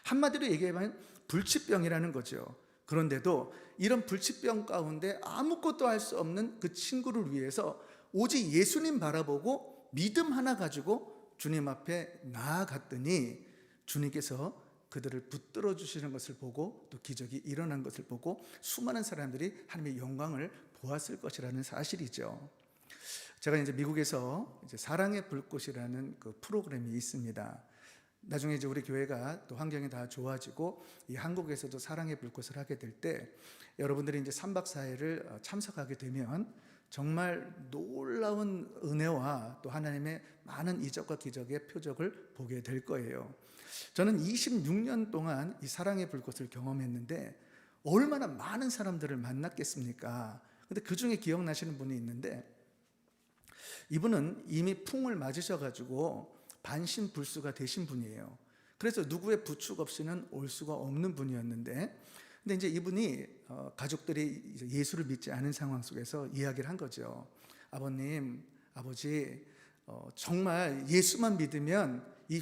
한마디로 얘기하면 불치병이라는 거죠. 그런데도 이런 불치병 가운데 아무것도 할 수 없는 그 친구를 위해서 오직 예수님 바라보고 믿음 하나 가지고 주님 앞에 나아갔더니 주님께서 그들을 붙들어 주시는 것을 보고 또 기적이 일어난 것을 보고 수많은 사람들이 하나님의 영광을 보았을 것이라는 사실이죠. 제가 이제 미국에서 이제 사랑의 불꽃이라는 그 프로그램이 있습니다. 나중에 이제 우리 교회가 또 환경이 다 좋아지고 이 한국에서도 사랑의 불꽃을 하게 될 때 여러분들이 이제 3박 4일을 참석하게 되면 정말 놀라운 은혜와 또 하나님의 많은 이적과 기적의 표적을 보게 될 거예요. 저는 26년 동안 이 사랑의 불꽃을 경험했는데 얼마나 많은 사람들을 만났겠습니까? 근데 그 중에 기억나시는 분이 있는데 이분은 이미 풍을 맞으셔가지고 반신불수가 되신 분이에요. 그래서 누구의 부축 없이는 올 수가 없는 분이었는데, 근데 이제 이분이 가족들이 이제 예수를 믿지 않은 상황 속에서 이야기를 한 거죠. 아버님, 아버지, 정말 예수만 믿으면 이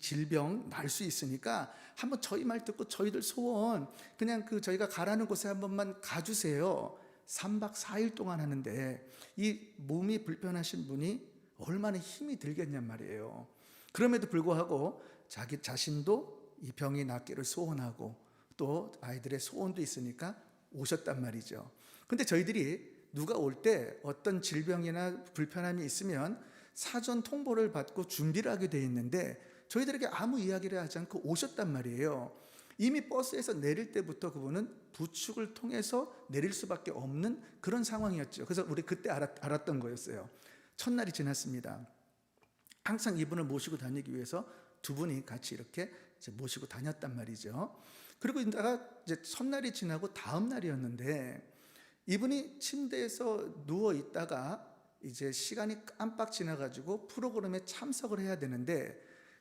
질병 날 수 있으니까 한번 저희 말 듣고 저희들 소원 그냥 그 저희가 가라는 곳에 한 번만 가주세요. 3박 4일 동안 하는데 이 몸이 불편하신 분이 얼마나 힘이 들겠냔 말이에요. 그럼에도 불구하고 자기 자신도 이 병이 낫기를 소원하고 또 아이들의 소원도 있으니까 오셨단 말이죠. 근데 저희들이 누가 올 때 어떤 질병이나 불편함이 있으면 사전 통보를 받고 준비를 하게 돼 있는데 저희들에게 아무 이야기를 하지 않고 오셨단 말이에요. 이미 버스에서 내릴 때부터 그분은 부축을 통해서 내릴 수밖에 없는 그런 상황이었죠. 그래서 우리 그때 알았던 거였어요. 첫날이 지났습니다. 항상 이분을 모시고 다니기 위해서 두 분이 같이 이렇게 이제 모시고 다녔단 말이죠. 그리고 이따가 이제 첫날이 지나고 다음 날이었는데 이분이 침대에서 누워 있다가 이제 시간이 깜빡 지나가지고 프로그램에 참석을 해야 되는데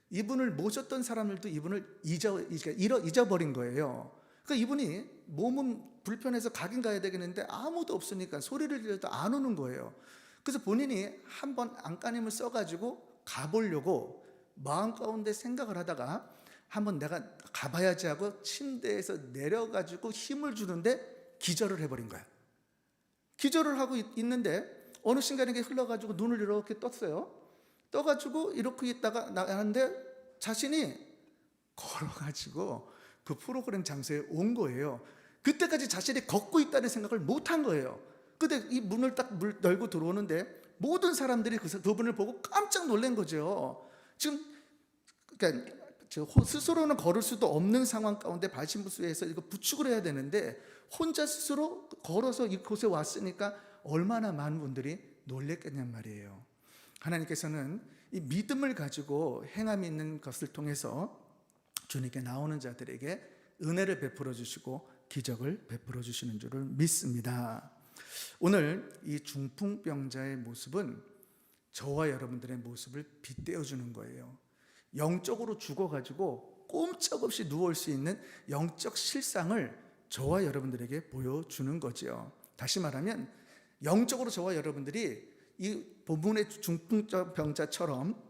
이분을 모셨던 사람들도 이분을 잊어버린 거예요. 그러니까 이분이 몸은 불편해서 가긴 가야 되겠는데 아무도 없으니까 소리를 질러도 안 오는 거예요. 그래서 본인이 한번 안간힘을 써가지고 가보려고 마음 가운데 생각을 하다가 한번 내가 가봐야지 하고 침대에서 내려가지고 힘을 주는데 기절을 해버린 거야. 기절을 하고 있는데 어느 순간에 이게 흘러가지고 눈을 이렇게 떴어요. 떠가지고 이렇게 있다가 나가는데 자신이 걸어가지고 그 프로그램 장소에 온 거예요. 그때까지 자신이 걷고 있다는 생각을 못 한 거예요. 근데 이 문을 딱 열고 들어오는데 모든 사람들이 그분을 보고 깜짝 놀란 거죠. 지금 그러니까 스스로는 걸을 수도 없는 상황 가운데 반신불수해서 이거 부축을 해야 되는데 혼자 스스로 걸어서 이곳에 왔으니까 얼마나 많은 분들이 놀랬겠냔 말이에요. 하나님께서는 이 믿음을 가지고 행함이 있는 것을 통해서 주님께 나오는 자들에게 은혜를 베풀어 주시고 기적을 베풀어 주시는 줄을 믿습니다. 오늘 이 중풍병자의 모습은 저와 여러분들의 모습을 빗대어 주는 거예요. 영적으로 죽어가지고 꼼짝없이 누울 수 있는 영적 실상을 저와 여러분들에게 보여주는 거지요. 다시 말하면 영적으로 저와 여러분들이 이 본문의 중풍병자처럼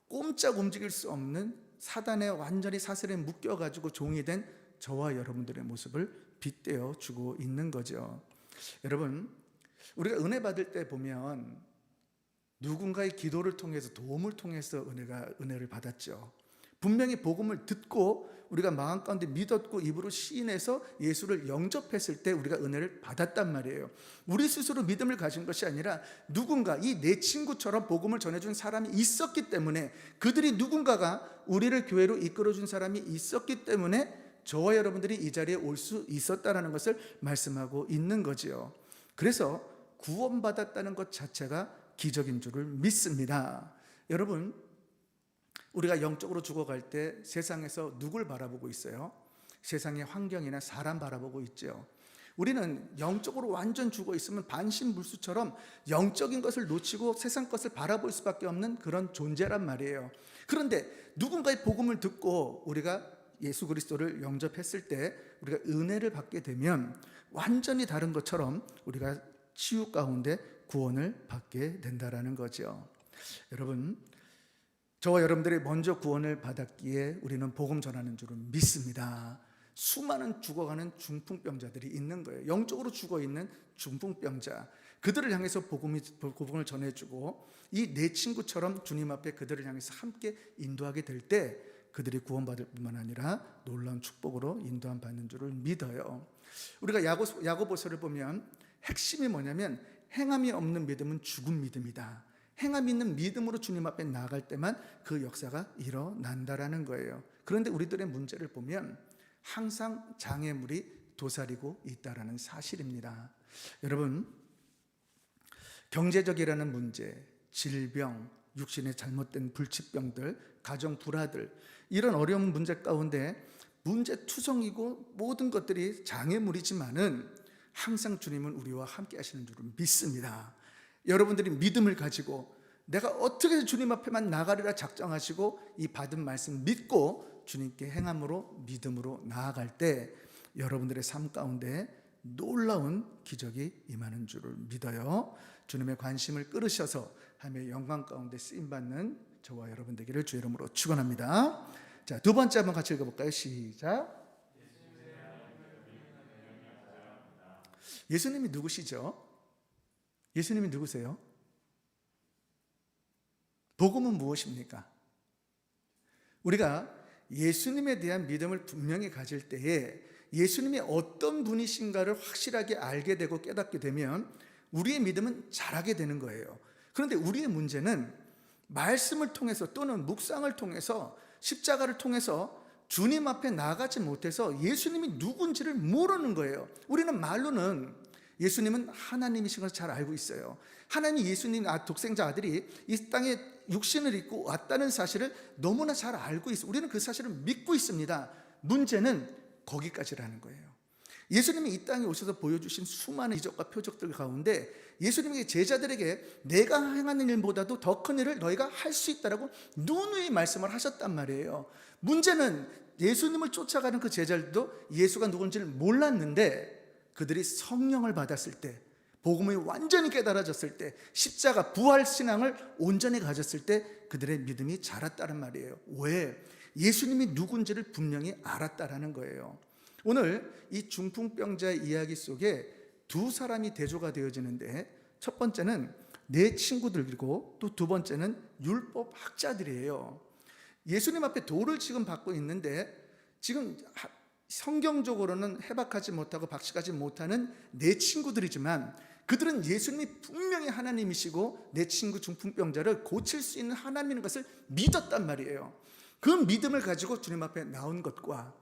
꼼짝 움직일 수 없는 사단에 완전히 사슬에 묶여가지고 종이 된 저와 여러분들의 모습을 빗대어 주고 있는 거죠. 여러분, 우리가 은혜 받을 때 보면 누군가의 기도를 통해서 도움을 통해서 은혜를 받았죠. 분명히 복음을 듣고 우리가 마음 가운데 믿었고 입으로 시인해서 예수를 영접했을 때 우리가 은혜를 받았단 말이에요. 우리 스스로 믿음을 가진 것이 아니라 누군가 이 내 친구처럼 복음을 전해준 사람이 있었기 때문에 그들이 누군가가 우리를 교회로 이끌어준 사람이 있었기 때문에 저와 여러분들이 이 자리에 올 수 있었다는 것을 말씀하고 있는 거지요. 그래서 구원받았다는 것 자체가 기적인 줄을 믿습니다. 여러분, 우리가 영적으로 죽어갈 때 세상에서 누굴 바라보고 있어요? 세상의 환경이나 사람 바라보고 있죠. 우리는 영적으로 완전 죽어 있으면 반신불수처럼 영적인 것을 놓치고 세상 것을 바라볼 수밖에 없는 그런 존재란 말이에요. 그런데 누군가의 복음을 듣고 우리가 예수 그리스도를 영접했을 때 우리가 은혜를 받게 되면 완전히 다른 것처럼 우리가 치유 가운데 구원을 받게 된다는 거죠. 여러분, 저와 여러분들이 먼저 구원을 받았기에 우리는 복음 전하는 줄은 믿습니다. 수많은 죽어가는 중풍병자들이 있는 거예요. 영적으로 죽어있는 중풍병자, 그들을 향해서 복음을 전해주고 이 내 친구처럼 주님 앞에 그들을 향해서 함께 인도하게 될 때 그들이 구원받을 뿐만 아니라 놀라운 축복으로 인도함 받는 줄을 믿어요. 우리가 야고보서를 보면 핵심이 뭐냐면 행함이 없는 믿음은 죽은 믿음이다. 행함이 있는 믿음으로 주님 앞에 나아갈 때만 그 역사가 일어난다라는 거예요. 그런데 우리들의 문제를 보면 항상 장애물이 도사리고 있다라는 사실입니다. 여러분, 경제적이라는 문제, 질병, 육신의 잘못된 불치병들, 가정 불화들, 이런 어려운 문제 가운데 문제투성이고 모든 것들이 장애물이지만은 항상 주님은 우리와 함께 하시는 줄을 믿습니다. 여러분들이 믿음을 가지고 내가 어떻게 주님 앞에만 나가리라 작정하시고 이 받은 말씀 믿고 주님께 행함으로 믿음으로 나아갈 때 여러분들의 삶 가운데 놀라운 기적이 임하는 줄을 믿어요. 주님의 관심을 끌으셔서 하나님의 영광 가운데 쓰임받는 저와 여러분 되기를 주 이름으로 축원합니다. 자, 두 번째 한번 같이 읽어볼까요? 시작. 예수님이 누구시죠? 예수님이 누구세요? 복음은 무엇입니까? 우리가 예수님에 대한 믿음을 분명히 가질 때에 예수님이 어떤 분이신가를 확실하게 알게 되고 깨닫게 되면 우리의 믿음은 자라게 되는 거예요. 그런데 우리의 문제는 말씀을 통해서 또는 묵상을 통해서 십자가를 통해서 주님 앞에 나가지 못해서 예수님이 누군지를 모르는 거예요. 우리는 말로는 예수님은 하나님이신 것을 잘 알고 있어요. 하나님 예수님 독생자 아들이 이 땅에 육신을 입고 왔다는 사실을 너무나 잘 알고 있어요. 우리는 그 사실을 믿고 있습니다. 문제는 거기까지라는 거예요. 예수님이 이 땅에 오셔서 보여주신 수많은 이적과 표적들 가운데 예수님이 제자들에게 내가 행하는 일보다도 더 큰 일을 너희가 할 수 있다라고 누누이 말씀을 하셨단 말이에요. 문제는 예수님을 쫓아가는 그 제자들도 예수가 누군지를 몰랐는데 그들이 성령을 받았을 때, 복음이 완전히 깨달아졌을 때, 십자가 부활 신앙을 온전히 가졌을 때 그들의 믿음이 자랐다는 말이에요. 왜? 예수님이 누군지를 분명히 알았다라는 거예요. 오늘 이 중풍병자의 이야기 속에 두 사람이 대조가 되어지는데 첫 번째는 내 친구들이고 또 두 번째는 율법 학자들이에요. 예수님 앞에 돌을 지금 받고 있는데 지금 성경적으로는 해박하지 못하고 박식하지 못하는 내 친구들이지만 그들은 예수님이 분명히 하나님이시고 내 친구 중풍병자를 고칠 수 있는 하나님인 것을 믿었단 말이에요. 그 믿음을 가지고 주님 앞에 나온 것과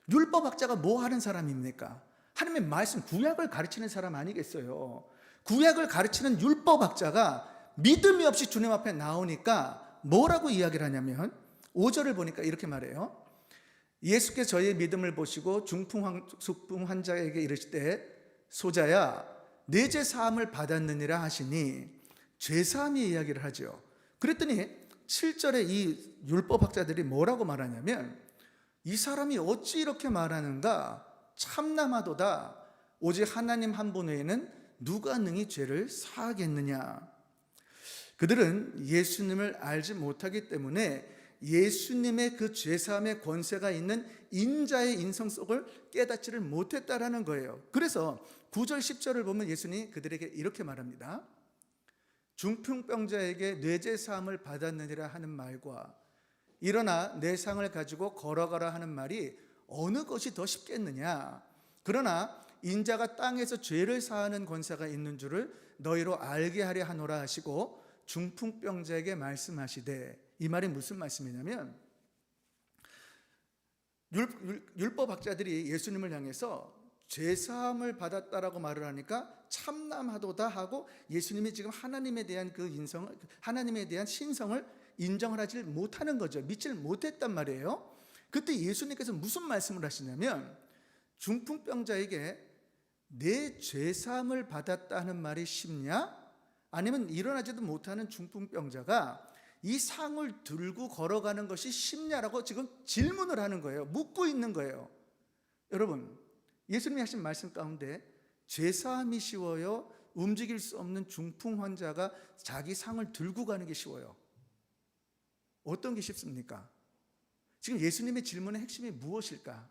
율법학자가 뭐 하는 사람입니까? 하나님의 말씀, 구약을 가르치는 사람 아니겠어요? 구약을 가르치는 율법학자가 믿음이 없이 주님 앞에 나오니까 뭐라고 이야기를 하냐면 5절을 보니까 이렇게 말해요. 예수께서 저희의 믿음을 보시고 중풍 환자에게 이르실 때 소자야 내 죄 사함을 받았느니라 하시니 죄 사함의 이야기를 하죠. 그랬더니 7절에 이 율법학자들이 뭐라고 말하냐면 이 사람이 어찌 이렇게 말하는가 참남하도다 오직 하나님 한 분 외에는 누가 능히 죄를 사하겠느냐. 그들은 예수님을 알지 못하기 때문에 예수님의 그 죄사함의 권세가 있는 인자의 인성속을 깨닫지를 못했다라는 거예요. 그래서 9절 10절을 보면 예수님이 그들에게 이렇게 말합니다. 중풍병자에게 뇌죄 사함을 받았느니라 하는 말과 일어나 내 상을 가지고 걸어가라 하는 말이 어느 것이 더 쉽겠느냐. 그러나 인자가 땅에서 죄를 사하는 권세가 있는 줄을 너희로 알게 하려 하노라 하시고 중풍병자에게 말씀하시되, 이 말이 무슨 말씀이냐면 율법학자들이 예수님을 향해서 죄사함을 받았다라고 말을 하니까 참남하도다 하고 예수님이 지금 하나님에 대한 그 인성을, 하나님에 대한 신성을 인정을 하지 못하는 거죠. 믿지를 못했단 말이에요. 그때 예수님께서 무슨 말씀을 하시냐면 중풍병자에게 내 죄사함을 받았다는 말이 쉽냐? 아니면 일어나지도 못하는 중풍병자가 이 상을 들고 걸어가는 것이 쉽냐라고 지금 질문을 하는 거예요. 묻고 있는 거예요. 여러분, 예수님이 하신 말씀 가운데 죄사함이 쉬워요? 움직일 수 없는 중풍 환자가 자기 상을 들고 가는 게 쉬워요? 어떤 게 쉽습니까? 지금 예수님의 질문의 핵심이 무엇일까?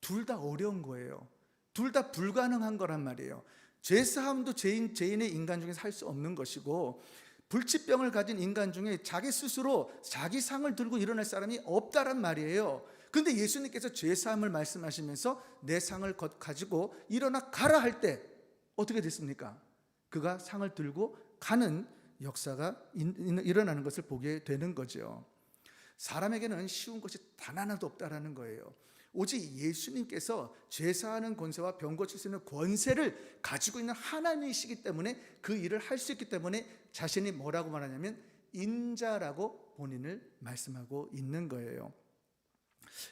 둘 다 어려운 거예요. 둘 다 불가능한 거란 말이에요. 죄사함도 죄인의 인간 중에서 할 수 없는 것이고 불치병을 가진 인간 중에 자기 스스로 자기 상을 들고 일어날 사람이 없다란 말이에요. 그런데 예수님께서 죄사함을 말씀하시면서 내 상을 가지고 일어나 가라 할 때 어떻게 됐습니까? 그가 상을 들고 가는 역사가 일어나는 것을 보게 되는 거죠. 사람에게는 쉬운 것이 단 하나도 없다라는 거예요. 오직 예수님께서 죄사하는 권세와 병 고칠 수 있는 권세를 가지고 있는 하나님이시기 때문에 그 일을 할 수 있기 때문에 자신이 뭐라고 말하냐면 인자라고 본인을 말씀하고 있는 거예요.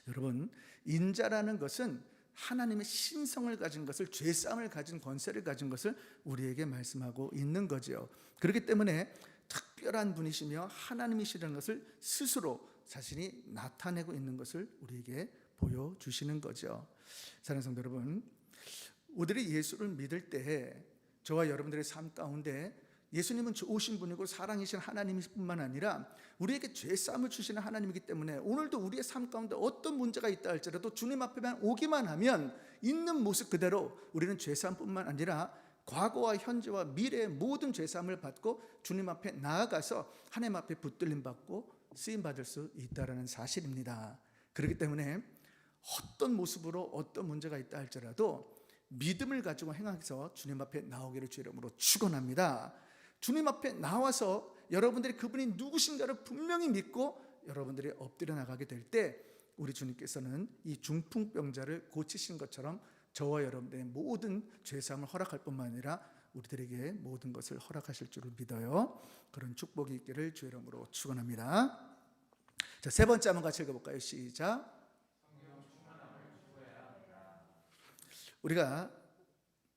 여러분, 인자라는 것은 하나님의 신성을 가진 것을, 죄사함을 가진 권세를 가진 것을 우리에게 말씀하고 있는 거죠. 그렇기 때문에 특별한 분이시며 하나님이시라는 것을 스스로 자신이 나타내고 있는 것을 우리에게 보여주시는 거죠. 사랑하는 성도 여러분, 우리들이 예수를 믿을 때 저와 여러분들의 삶 가운데 예수님은 좋으신 분이고 사랑이신 하나님뿐만 아니라 우리에게 죄사함을 주시는 하나님이기 때문에 오늘도 우리의 삶 가운데 어떤 문제가 있다 할지라도 주님 앞에만 오기만 하면 있는 모습 그대로 우리는 죄사함뿐만 아니라 과거와 현재와 미래의 모든 죄사함을 받고 주님 앞에 나아가서 하나님 앞에 붙들림 받고 쓰임 받을 수 있다라는 사실입니다. 그렇기 때문에 어떤 모습으로 어떤 문제가 있다 할지라도 믿음을 가지고 행하면서 주님 앞에 나오기를 주의 이름으로 축원합니다. 주님 앞에 나와서 여러분들이 그분이 누구신가를 분명히 믿고 여러분들이 엎드려 나가게 될 때 우리 주님께서는 이 중풍병자를 고치신 것처럼 저와 여러분들의 모든 죄사함을 허락할 뿐만 아니라 우리들에게 모든 것을 허락하실 줄을 믿어요. 그런 축복이 있기를 주의 이름으로 축원합니다. 자, 세 번째 한번 같이 읽어볼까요? 시작. 우리가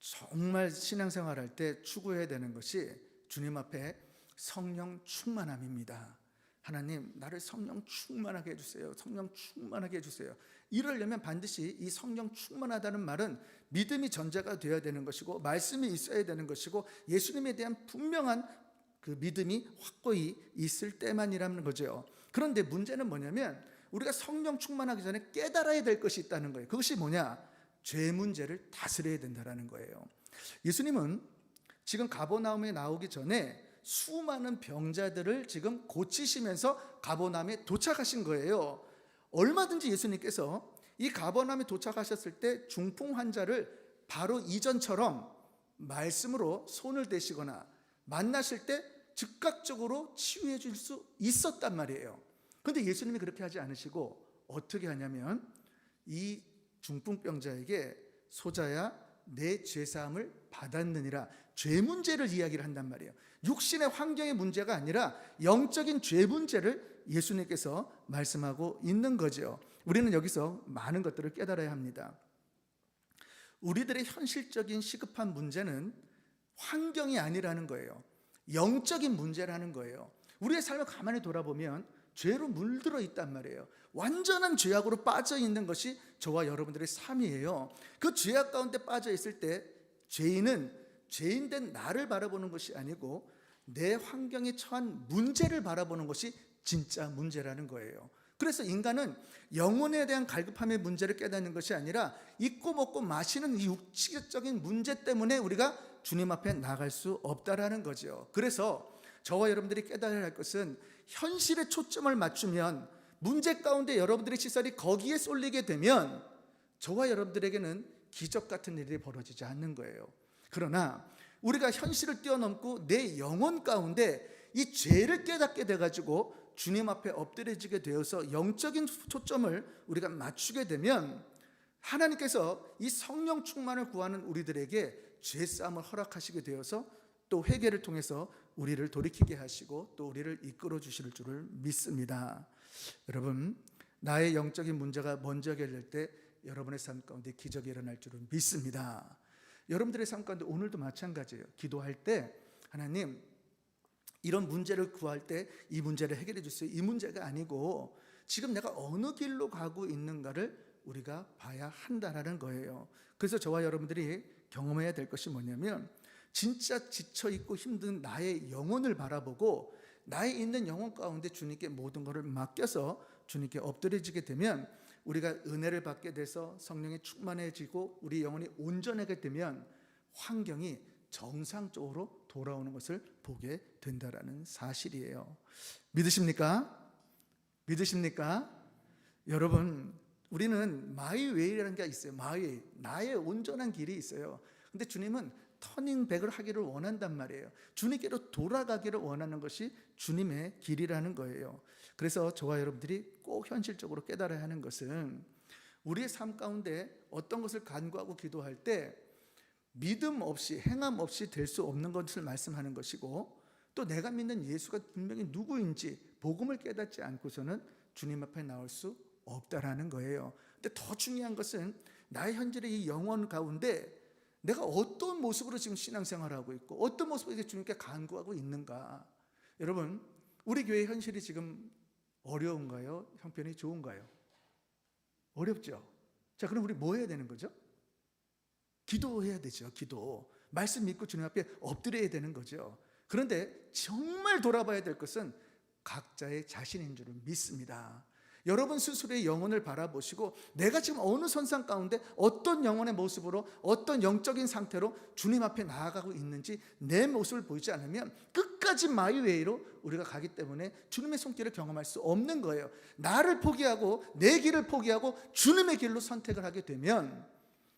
정말 신앙생활할 때 추구해야 되는 것이 주님 앞에 성령 충만함입니다. 하나님, 나를 성령 충만하게 해주세요. 성령 충만하게 해주세요. 이러려면 반드시 이 성령 충만하다는 말은 믿음이 전제가 되어야 되는 것이고 말씀이 있어야 되는 것이고 예수님에 대한 분명한 그 믿음이 확고히 있을 때만이라는 거죠. 그런데 문제는 뭐냐면 우리가 성령 충만하기 전에 깨달아야 될 것이 있다는 거예요. 그것이 뭐냐? 죄 문제를 다스려야 된다는 거예요. 예수님은 지금 가버나움에 나오기 전에 수많은 병자들을 지금 고치시면서 가버나움에 도착하신 거예요. 얼마든지 예수님께서 이 가버나움에 도착하셨을 때 중풍 환자를 바로 이전처럼 말씀으로 손을 대시거나 만나실 때 즉각적으로 치유해 줄 수 있었단 말이에요. 그런데 예수님이 그렇게 하지 않으시고 어떻게 하냐면 이 중풍병자에게 소자야 내 죄사함을 받았느니라, 죄 문제를 이야기를 한단 말이에요. 육신의 환경의 문제가 아니라 영적인 죄 문제를 예수님께서 말씀하고 있는 거죠. 우리는 여기서 많은 것들을 깨달아야 합니다. 우리들의 현실적인 시급한 문제는 환경이 아니라는 거예요. 영적인 문제라는 거예요. 우리의 삶을 가만히 돌아보면 죄로 물들어 있단 말이에요. 완전한 죄악으로 빠져 있는 것이 저와 여러분들의 삶이에요. 그 죄악 가운데 빠져 있을 때 죄인은 죄인된 나를 바라보는 것이 아니고 내 환경에 처한 문제를 바라보는 것이 진짜 문제라는 거예요. 그래서 인간은 영혼에 대한 갈급함의 문제를 깨닫는 것이 아니라 입고 먹고 마시는 이 육체적인 문제 때문에 우리가 주님 앞에 나갈 수 없다라는 거죠. 그래서 저와 여러분들이 깨달아야 할 것은 현실에 초점을 맞추면 문제 가운데 여러분들의 시선이 거기에 쏠리게 되면 저와 여러분들에게는 기적 같은 일이 벌어지지 않는 거예요. 그러나 우리가 현실을 뛰어넘고 내 영혼 가운데 이 죄를 깨닫게 돼가지고 주님 앞에 엎드려지게 되어서 영적인 초점을 우리가 맞추게 되면 하나님께서 이 성령 충만을 구하는 우리들에게 죄사함을 허락하시게 되어서 또 회개를 통해서 우리를 돌이키게 하시고 또 우리를 이끌어 주실 줄을 믿습니다. 여러분, 나의 영적인 문제가 먼저 해결될 때 여러분의 삶 가운데 기적이 일어날 줄을 믿습니다. 여러분들의 삶 가운데 오늘도 마찬가지예요. 기도할 때 하나님, 이런 문제를 구할 때 이 문제를 해결해 주세요. 이 문제가 아니고 지금 내가 어느 길로 가고 있는가를 우리가 봐야 한다라는 거예요. 그래서 저와 여러분들이 경험해야 될 것이 뭐냐면 진짜 지쳐있고 힘든 나의 영혼을 바라보고 나의 있는 영혼 가운데 주님께 모든 것을 맡겨서 주님께 엎드려지게 되면 우리가 은혜를 받게 돼서 성령이 충만해지고 우리 영혼이 온전하게 되면 환경이 정상적으로 돌아오는 것을 보게 된다라는 사실이에요. 믿으십니까? 믿으십니까? 여러분, 우리는 마이 웨이라는 게 있어요. 마이 웨이, 나의 온전한 길이 있어요. 근데 주님은 더 터닝백을 하기를 원한단 말이에요. 주님께로 돌아가기를 원하는 것이 주님의 길이라는 거예요. 그래서 저와 여러분들이 꼭 현실적으로 깨달아야 하는 것은 우리의 삶 가운데 어떤 것을 간구하고 기도할 때 믿음 없이 행함 없이 될 수 없는 것을 말씀하는 것이고, 또 내가 믿는 예수가 분명히 누구인지 복음을 깨닫지 않고서는 주님 앞에 나올 수 없다라는 거예요. 근데 더 중요한 것은 나의 현재의 이 영혼 가운데 내가 어떤 모습으로 지금 신앙생활을 하고 있고 어떤 모습으로 주님께 간구하고 있는가. 여러분, 우리 교회 현실이 지금 어려운가요? 형편이 좋은가요? 어렵죠. 자, 그럼 우리 뭐 해야 되는 거죠? 기도해야 되죠. 기도. 말씀 믿고 주님 앞에 엎드려야 되는 거죠. 그런데 정말 돌아봐야 될 것은 각자의 자신인 줄을 믿습니다. 여러분 스스로의 영혼을 바라보시고 내가 지금 어느 선상 가운데 어떤 영혼의 모습으로 어떤 영적인 상태로 주님 앞에 나아가고 있는지 내 모습을 보이지 않으면 끝까지 마이웨이로 우리가 가기 때문에 주님의 손길을 경험할 수 없는 거예요. 나를 포기하고 내 길을 포기하고 주님의 길로 선택을 하게 되면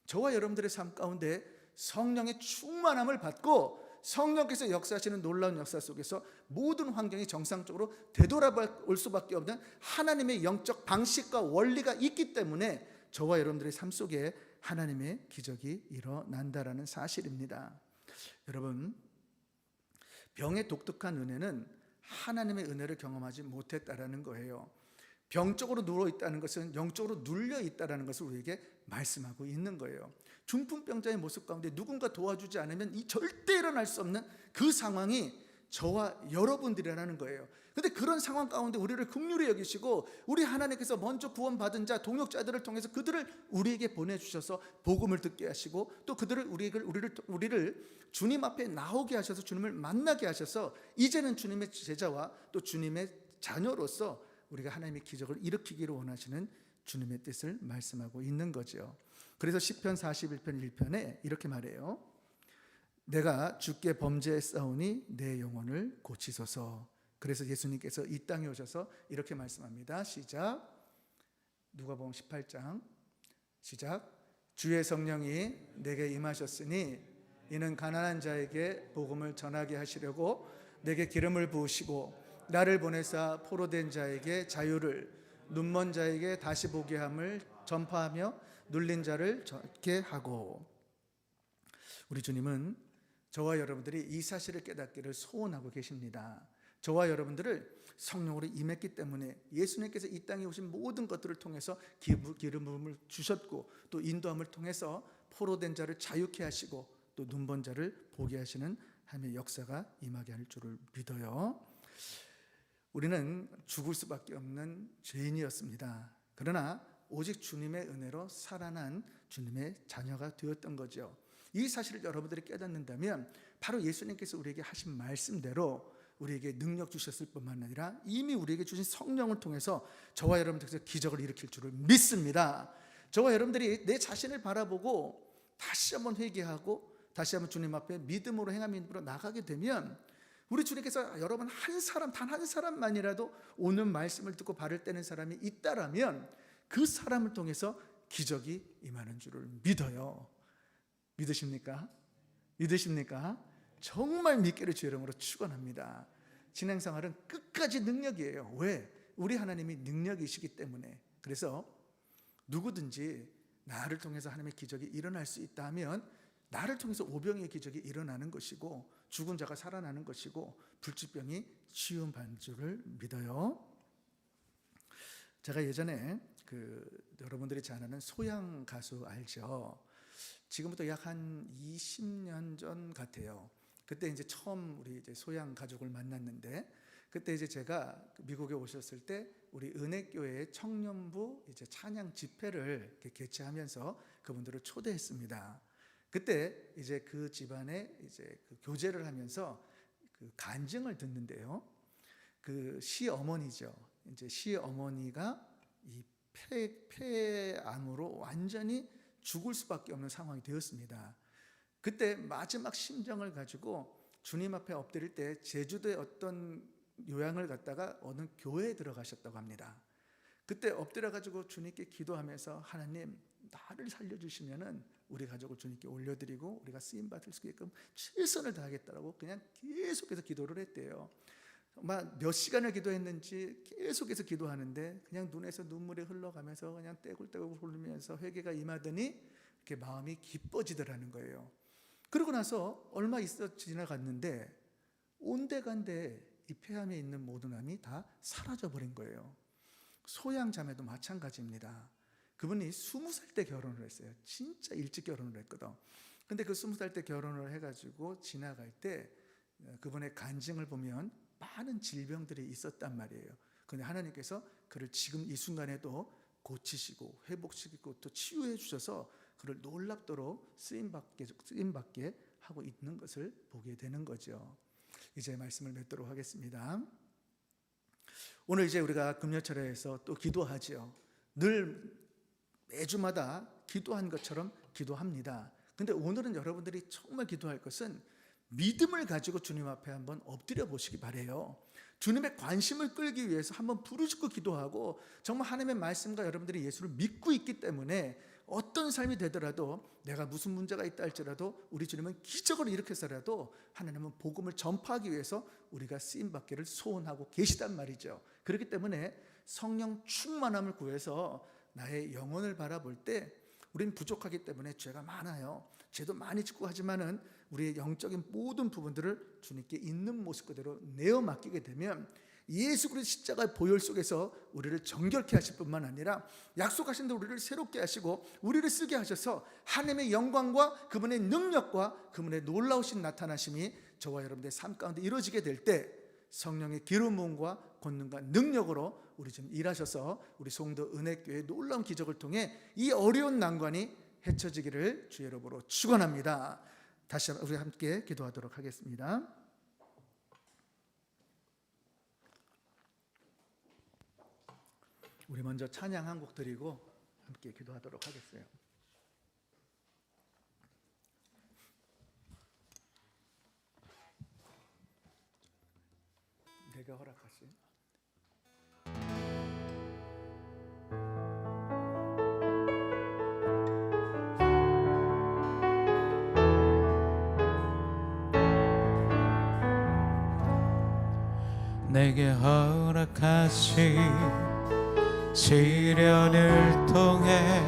저와 여러분들의 삶 가운데 성령의 충만함을 받고 성령께서 역사하시는 놀라운 역사 속에서 모든 환경이 정상적으로 되돌아올 수밖에 없는 하나님의 영적 방식과 원리가 있기 때문에 저와 여러분들의 삶 속에 하나님의 기적이 일어난다라는 사실입니다. 여러분, 병의 독특한 은혜는 하나님의 은혜를 경험하지 못했다라는 거예요. 병적으로 누워있다는 것은 영적으로 눌려있다는 것을 우리에게 말씀하고 있는 거예요. 중풍병자의 모습 가운데 누군가 도와주지 않으면 이 절대 일어날 수 없는 그 상황이 저와 여러분들이라는 거예요. 그런데 그런 상황 가운데 우리를 긍휼히 여기시고 우리 하나님께서 먼저 구원받은 자, 동역자들을 통해서 그들을 우리에게 보내주셔서 복음을 듣게 하시고 또 그들을 우리를 주님 앞에 나오게 하셔서 주님을 만나게 하셔서 이제는 주님의 제자와 또 주님의 자녀로서 우리가 하나님의 기적을 일으키기를 원하시는 주님의 뜻을 말씀하고 있는 거죠. 그래서 시편 41편 1편에 이렇게 말해요. 내가 주께 범죄했사오니 내 영혼을 고치소서. 그래서 예수님께서 이 땅에 오셔서 이렇게 말씀합니다. 시작. 누가복음 18장 시작. 주의 성령이 내게 임하셨으니 이는 가난한 자에게 복음을 전하게 하시려고 내게 기름을 부으시고 나를 보내사 포로된 자에게 자유를, 눈먼 자에게 다시 보게 함을 전파하며 눌린 자를 젖게 하고. 우리 주님은 저와 여러분들이 이 사실을 깨닫기를 소원하고 계십니다. 저와 여러분들을 성령으로 임했기 때문에 예수님께서 이 땅에 오신 모든 것들을 통해서 기름 부음을 주셨고 또 인도함을 통해서 포로된 자를 자유케 하시고 또 눈먼 자를 보게 하시는 하나님의 역사가 임하게 할 줄을 믿어요. 우리는 죽을 수밖에 없는 죄인이었습니다. 그러나 오직 주님의 은혜로 살아난 주님의 자녀가 되었던 거죠. 이 사실을 여러분들이 깨닫는다면 바로 예수님께서 우리에게 하신 말씀대로 우리에게 능력 주셨을 뿐만 아니라 이미 우리에게 주신 성령을 통해서 저와 여러분들께서 기적을 일으킬 줄을 믿습니다. 저와 여러분들이 내 자신을 바라보고 다시 한번 회개하고 다시 한번 주님 앞에 믿음으로 행함의 힘으로 나가게 되면 우리 주님께서 여러분 한 사람, 단 한 사람만이라도 오늘 말씀을 듣고 발을 떼는 사람이 있다라면 그 사람을 통해서 기적이 임하는 줄을 믿어요. 믿으십니까? 믿으십니까? 정말 믿기를 주의 이름으로 축원합니다. 신앙생활은 끝까지 능력이에요. 왜? 우리 하나님이 능력이시기 때문에. 그래서 누구든지 나를 통해서 하나님의 기적이 일어날 수 있다 하면 나를 통해서 오병이의 기적이 일어나는 것이고 죽은 자가 살아나는 것이고 불치병이 치유받는 줄을 믿어요. 제가 예전에 여러분들이 잘 아는 소양 가수 알죠? 지금부터 약 한 20년 전 같아요. 그때 이제 처음 우리 이제 소양 가족을 만났는데 그때 이제 제가 미국에 오셨을 때 우리 은혜교회 청년부 이제 찬양 집회를 이렇게 개최하면서 그분들을 초대했습니다. 그때 이제 그 집안에 이제 교제를 하면서 간증을 듣는데요. 시어머니죠. 이제 시어머니가 이 폐암으로 완전히 죽을 수밖에 없는 상황이 되었습니다. 그때 마지막 심정을 가지고 주님 앞에 엎드릴 때 제주도의 어떤 요양을 갔다가 어느 교회에 들어가셨다고 합니다. 그때 엎드려 가지고 주님께 기도하면서 하나님 나를 살려주시면은 우리 가족을 주님께 올려드리고 우리가 쓰임받을 수 있게끔 최선을 다하겠다라고 그냥 계속해서 기도를 했대요. 정말 몇 시간을 기도했는지 계속해서 기도하는데 그냥 눈에서 눈물이 흘러가면서 그냥 떼굴떼굴 흘리면서 회개가 임하더니 이렇게 마음이 기뻐지더라는 거예요. 그러고 나서 얼마 있어 지나갔는데 온데간데 이 폐암에 있는 모든 암이 다 사라져버린 거예요. 소양 자매도 마찬가지입니다. 그분이 20살 때 결혼을 했어요. 진짜 일찍 결혼을 했거든. 근데 그 20살 때 결혼을 해가지고 지나갈 때 그분의 간증을 보면 많은 질병들이 있었단 말이에요. 근데 하나님께서 그를 지금 이 순간에도 고치시고 회복시키고 또 치유해 주셔서 그를 놀랍도록 쓰임받게 하고 있는 것을 보게 되는 거죠. 이제 말씀을 맺도록 하겠습니다. 오늘 이제 우리가 금요철에서 또 기도하지요. 늘 매주마다 기도한 것처럼 기도합니다. 근데 오늘은 여러분들이 정말 기도할 것은 믿음을 가지고 주님 앞에 한번 엎드려 보시기 바래요. 주님의 관심을 끌기 위해서 한번 부르짖고 기도하고 정말 하나님의 말씀과 여러분들이 예수를 믿고 있기 때문에 어떤 삶이 되더라도 내가 무슨 문제가 있다 할지라도 우리 주님은 기적을 일으켜서라도 하나님은 복음을 전파하기 위해서 우리가 쓰임받기를 소원하고 계시단 말이죠. 그렇기 때문에 성령 충만함을 구해서 나의 영혼을 바라볼 때 우리는 부족하기 때문에 죄가 많아요. 죄도 많이 짓고 하지만은 우리의 영적인 모든 부분들을 주님께 있는 모습 그대로 내어 맡기게 되면 예수 그리스도의 십자가의 보혈 속에서 우리를 정결케 하실 뿐만 아니라 약속하신 대로 우리를 새롭게 하시고 우리를 쓰게 하셔서 하나님의 영광과 그분의 능력과 그분의 놀라우신 나타나심이 저와 여러분들의 삶 가운데 이루어지게 될 때 성령의 기름 부음과 권능과 능력으로 우리 지금 일하셔서 우리 송도 은혜교회의 놀라운 기적을 통해 이 어려운 난관이 헤쳐지기를 주의 이름으로 축원합니다. 다시 우리 함께 기도하도록 하겠습니다. 우리 먼저 찬양 한 곡 드리고 함께 기도하도록 하겠어요. 내가 허락하신 내게 허락하신 시련을 통해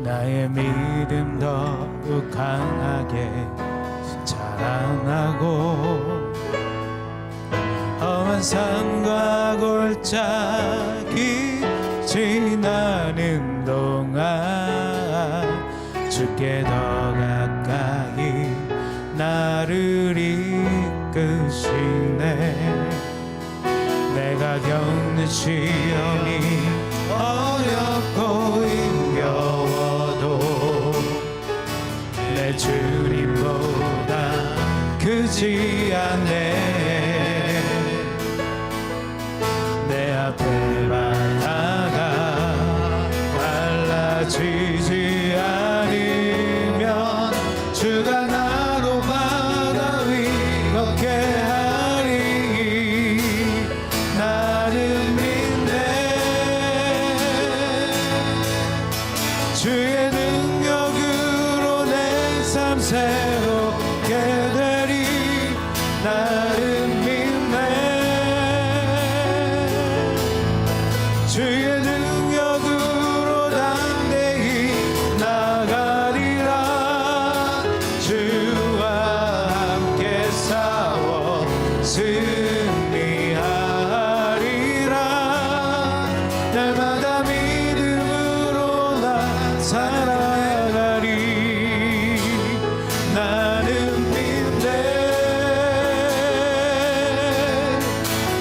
나의 믿음 더욱 강하게 자라나고 험한 산과 골짜기 지나는 동안 주께 더 가까이 나를 이끄시네. 내가 겪는 시험이 어렵고 힘겨워도 내 주님보다 크지 않네. 내 앞에 바다가 갈라지지 않으면 주가 나로 바다 위 걷게 하리. 나는 믿네. 주의 능력으로 내 삶 새롭게 되리. 나는 믿네. 주의 능력으로 담대히 나가리라. 주와 함께 싸워 승리하리라. 날마다 믿음으로 나 살아가리. 나는 믿네.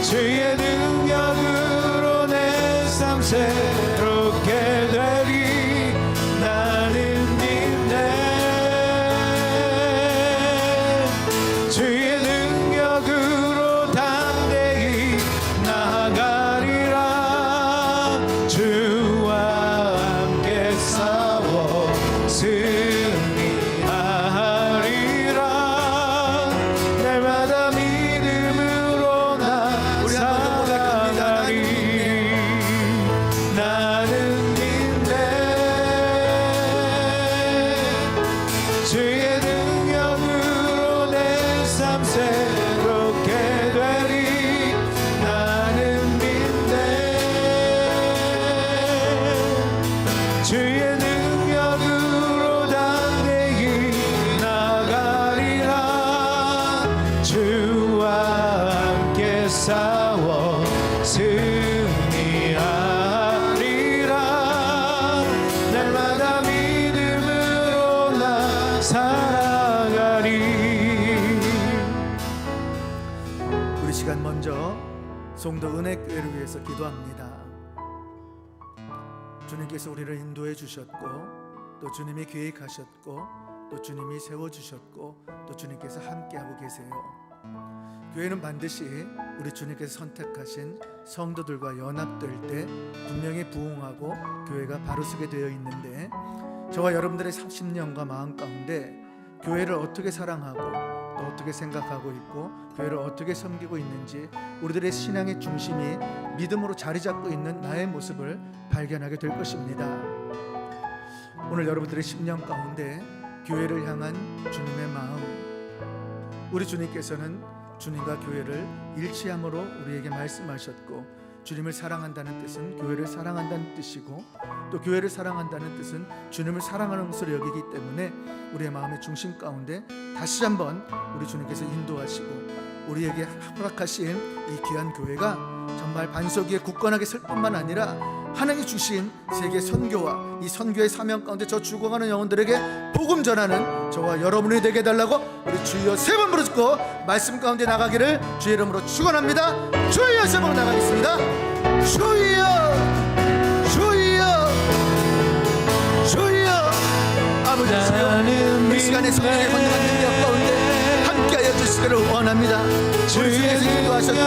주의 능력으로 내 삶 새롭게 되리. 나는 믿네. 주의 능력으로 담대히 나아가리라. 주와 함께 싸워 승리하리라. 날마다 믿음으로 나 우리 한번 고백합니다. 살아가리. 송도 은혜교회를 위해서 기도합니다. 주님께서 우리를 인도해 주셨고 또 주님이 계획하셨고 또 주님이 세워주셨고 또 주님께서 함께하고 계세요. 교회는 반드시 우리 주님께서 선택하신 성도들과 연합될 때 분명히 부흥하고 교회가 바로 서게 되어 있는데, 저와 여러분들의 30년과 마음 가운데 교회를 어떻게 사랑하고 또 어떻게 생각하고 있고 교회를 어떻게 섬기고 있는지, 우리들의 신앙의 중심이 믿음으로 자리 잡고 있는 나의 모습을 발견하게 될 것입니다. 오늘 여러분들의 10년 가운데 교회를 향한 주님의 마음, 우리 주님께서는 주님과 교회를 일치함으로 우리에게 말씀하셨고, 주님을 사랑한다는 뜻은 교회를 사랑한다는 뜻이고 또 교회를 사랑한다는 뜻은 주님을 사랑하는 것으로 여기기 때문에 우리의 마음의 중심 가운데 다시 한번 우리 주님께서 인도하시고 우리에게 허락하신 이 귀한 교회가 정말 반석 위에 굳건하게 설 뿐만 아니라 하나님이 주신 세계 선교와 이 선교의 사명 가운데 저 죽어가는 영혼들에게 복음 전하는 저와 여러분이 되게 해달라고 우리 주여 세 번 부르짖고 말씀 가운데 나가기를 주의 이름으로 축원합니다. 주여 세 번 나가겠습니다. 주여 주여 주여. 아버지 주여, 이 시간에 성령의 권능한 능력 가운데 함께하여 주시기를 원합니다. 우리 주께서 인도하셨고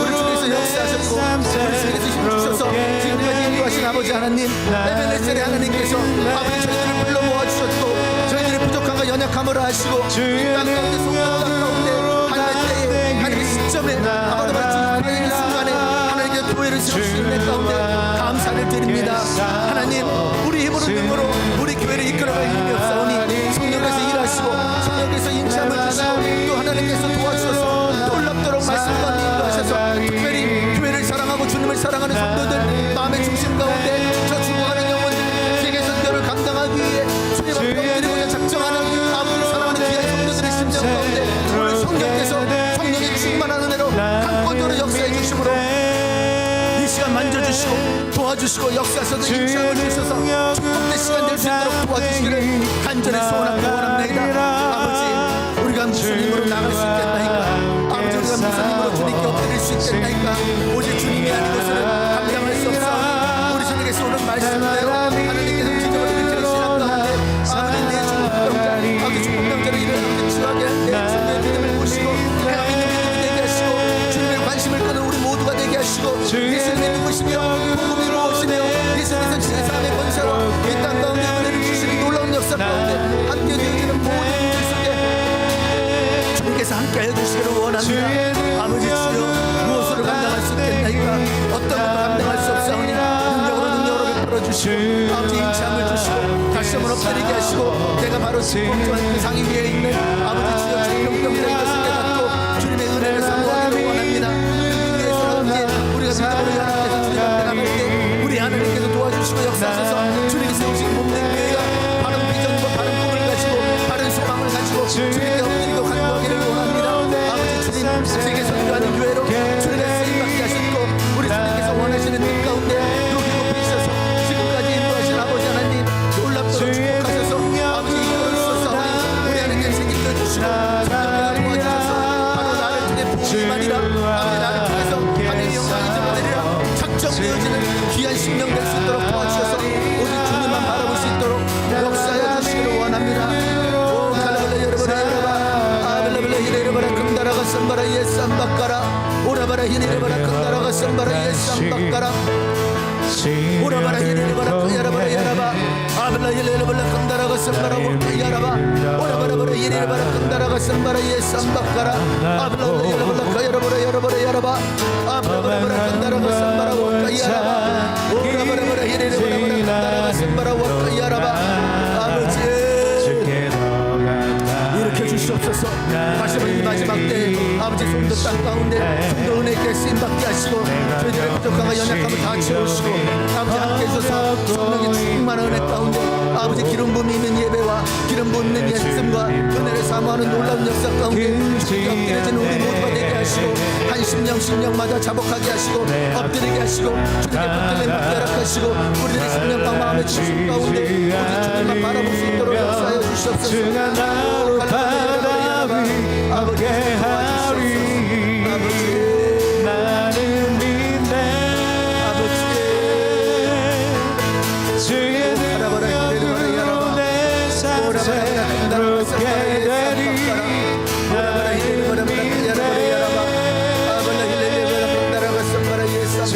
우리 주께서 역사하셨고 우리 주께서 힘주셔서 지금까지 인도하신 아버지 하나님, 에베네셀의 하나님께서 아버지 저희들을 불러 모아주셨고 저희들의 부족함과 연약함을 아시고 이 땅 가운데 속담 가운데 하나님의 때에 하나님의 시점에 아버지 주님의 순간에 하나님의 교회를 세우시는 데 가운데 감사를 드립니다. 하나님, 우리 힘으로 능으로 우리 교회를 이끌어갈 힘이 없사오니 성령께서 일하시고 성령께서 인치함을 주시고 또 하나님께서 도와주셔서 놀랍도록 말씀 가운데 인도하셔서 특별히 교회를 사랑하고 주님을 사랑하는 성도들 마음의 중심 가운데 저 죽어가는 영혼들 세계 선교를 감당하기 위해 주님 앞에 엎드리고자 작정하는 아버지를 사랑하는 귀한 성도들의 심정 가운데 오늘 성령께서 성령의 충만한 은혜로 강권적으로 역사해 주심으로 이 시간 만져주시고 도와주시고 역사에서도 인치함을 주셔서 축복된 시간 될 수 있도록 도와주시기를 간절히 소원하고 원합니다. 아버지, 우리가 무슨 힘으로 나갈 수 있겠나이까? 아버지, 우리가 무슨 힘으로 주님께 엎드릴 수 있겠나이까? 오직 주님이 아닌 것은 감당할 수 없사오니 우리 주님께서 오는 말씀대로 하나님께서 기적을 드리시는 가운데 아버지 내 축복병자 아버지 축복병자를 일어나게 치유하게 내 주님의 믿음을 보시고 내가 믿는 믿음이 되게 하시고 주님의 관심을 끄는 우리 모두가 되게 하시고 예수님의 누구시며 복음이 무엇이며 예수님께서 지의 삶의 권세로 이 땅 가운데 은혜를 주시는 놀라운 역사 가운데 함께 되어지는 모든 분들 속에 주님께서 함께 해주시기를 원합니다. 아버지 주여, 무엇으로 감당할 수 있겠나이까? 어떤 것도 감당할 수 없사오니 능력으로 베풀어주시고 아버지 인치함을 주시고 다시 한번 엎드리게 하시고 내가 바로 지금까지 그 상위 위에 있는 아버지 주여 질병병자인 것을 깨닫고 주님의 은혜를 사모하기를 원합니다. 그 위에서 우리가 믿음으로 연합해서 주님 앞에 나갈 때 우리 하나님께서 도와주시고 역사하셔서 주님이 세우신 몸된 교회가 바른 비전과 바른 꿈을 가지고 바른 소망을 가지고 주님께 엎드리고 간구하기를 원합니다. 아버지 주님, 세계 선교하는 교회로 주님의 쓰임받게 하셨고 우리 주님께서 원하시는 뜻 가운데 누리고 계셔서 지금까지 인도하신 아버지 하나님 놀랍도록 축복하셔서 아버지 이끌어주셔서 우리 하나님께 생기게 주시고 성령을 도와주셔서 바로 나를 통해 복음이 아니라 아버지 나를 통해서 하나님의 영광이 전해내리라 작정되어지는 귀한 심령 될 수 있도록 도와주셔서 오직 주님만 바라볼 수 있도록 역사해 주시기를 원합니다. 오 갈라발라 여러분의 여러분 아벨라벨라 히레르바라 금다라가 쌈바라 예쌈바까라 오라바라 히레르바라 금다라가 쌈바라 예쌈바까라 오라바라 히레르바라 야라바라 야라바 아벨라 히레르바라 금다라가 쌈바라 야라바 오라바라바라 히레르바라 금다라가 쌈바라 예쌈바까라 아벨라 히레르바라 야라바라 야라바라 야라바 아벨라바라 금다라가 쌈바라 야라바 오라바라바라 히레르바라 금다라가 쌈바라 야라바 아버지 일으켜 주시옵소서. 다시 한번 이 마지막 때 아버지 송도 땅 가운데 송도 은혜께 쓰임받게 하시고 저희들의 부족함과 연약함을 다 채우시고 아버지 함께 해주셔서 성령의 충만한 은혜 가운데 아버지 기름 부음이 있는 예배와 기름 부음이 있는 예씀과 은혜를 사모하는 놀라운 역사 가운데 주님께 엎드려지는 우리 모두가 되게 하시고 한 심령마다 자복하게 하시고 엎드리게 하시고 주님께 붙들림 받게 허락하시고 우리들의 심령과 마음의 중심 가운데 오직 주님만 바라볼 수 있도록 역사하여 주시옵소서. 바다 위 함께하리 나는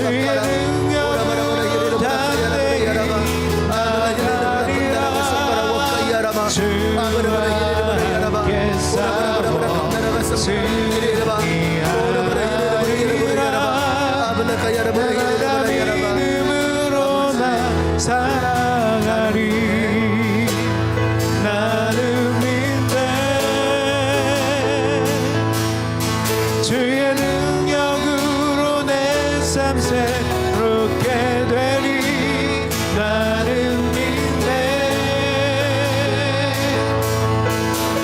주의 능력으로 담대히 나아가리라 주와 함께 싸워 승리하리라 나의 믿음으로 나 살아가리 나는 믿네 주의 능력으로 내 삶 새롭게 되리 나는 믿네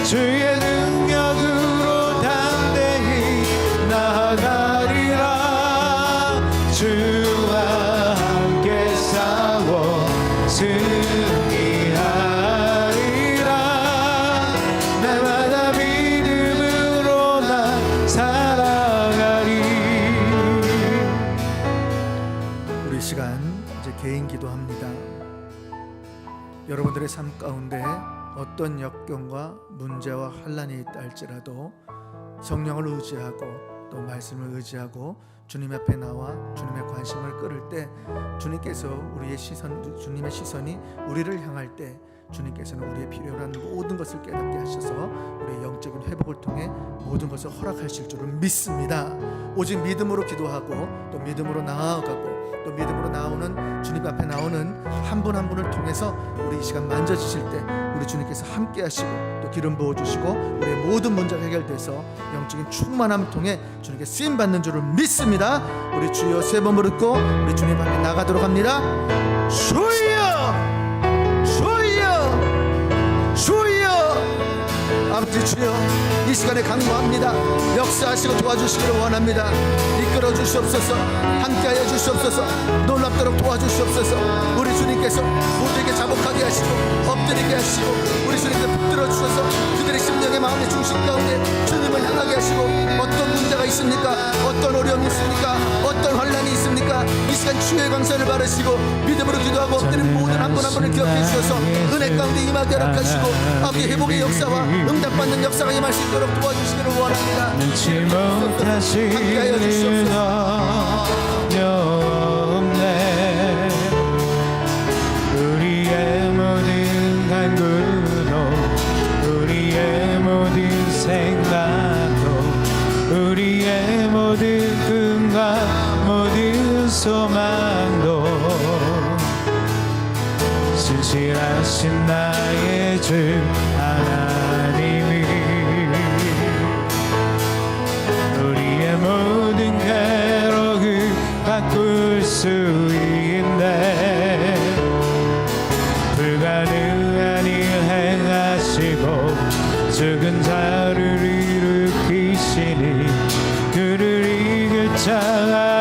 주의 능력으로 담대히 나아가리라 주와 함께 싸워 승리하리라 날마다 믿음으로 나 살아가리. 우리 시간 이제 개인 기도합니다. 여러분들의 삶 가운데 어떤 역경과 문제와 환난이 있다 할지라도 성령을 의지하고 또 말씀을 의지하고 주님 앞에 나와 주님의 관심을 끌을 때 주님께서 주님의 시선이 우리를 향할 때 주님께서는 우리의 필요한 모든 것을 깨닫게 하셔서 우리의 영적인 회복을 통해 모든 것을 허락하실 줄을 믿습니다. 오직 믿음으로 기도하고 또 믿음으로 나아가고 또 믿음으로 나오는 주님 앞에 나오는 한 분 한 분을 통해서 우리 이 시간 만져주실 때 우리 주님께서 함께 하시고 또 기름 부어주시고 우리의 모든 문제가 해결돼서 영적인 충만함을 통해 주님께 쓰임받는 줄을 믿습니다. 우리 주여 세 번 부르고 우리 주님 앞에 나가도록 합니다. 주여 주여 주여 아버지 주여 이 시간에 간구합니다. 역사하시고 도와주시기를 원합니다. 이끌어 주시옵소서 함께하여 주시옵소서 놀랍도록 도와주시옵소서 우리 주님께서 모두에게 자복하게 하시고 엎드리게 하시고 우리 주님께 붙들어 주셔서 그들의 심령의 마음의 중심 가운데 주님을 향하게 하시고 어떤 문제가 있습니까? 어떤 어려움이 있습니까? 어떤 환난이 있습니까? 이 시간 주의 광선을 바르시고 믿음으로 기도하고 엎드린 모든 한 분 한 분을 기억해 주셔서 은혜 가운데 임하게 허락하시고 아버지 회복의 역사와 응답받는 역사가 임할 수 있도록 도와주시기를 원합니다. 눈치 못하시는 없네 우리의 모든 간구도 우리의 모든 생각도 우리의 모든 꿈과 모든 소망도 신실하신 나의 주 하나님이 우리의 모든 괴로움 바꿀 수 있네 불가능한 일 행하시고 죽은 자를 일으키시니 그를 이길 자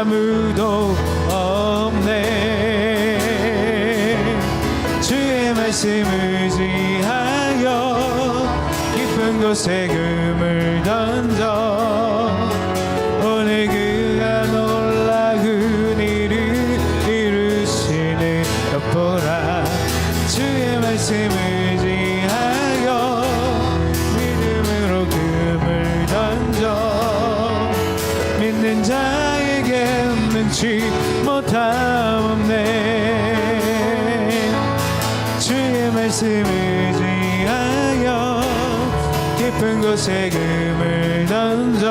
아무도 없네 주의 말씀을 의지하여 깊은 곳에 금을 던져 오늘 그가 놀라운 일을 이루시는 것 보라 주의 말씀을 의지하여 믿음으로 금을 던져 믿는 자에게 눈치 못함 없네 주의 말씀을 의지하여 깊은 곳에 금을 던져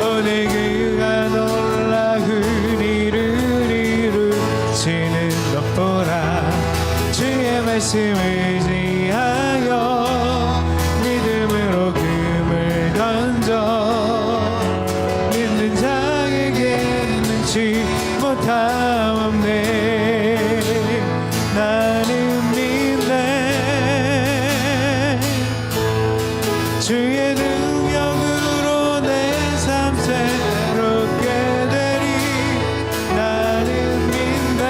오늘 그가 놀라운 일을 이루시는 것 보라 주의 말씀을 의지하여 믿음으로 금을 던져 믿는 자에게 눈치 못함 없네 나는 믿네 주의 능력으로 내 삶 새롭게 되리 나는 믿네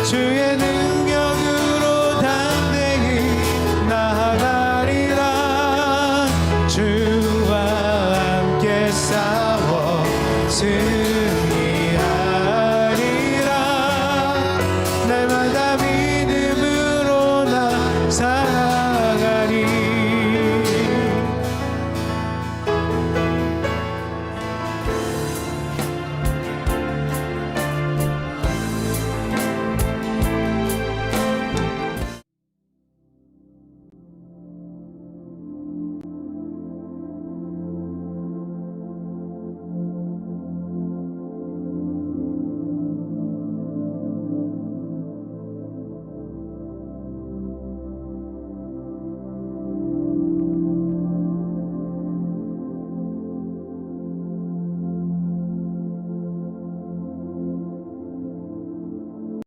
주의 능력으로 담대히 나아가리라 주와 함께 싸워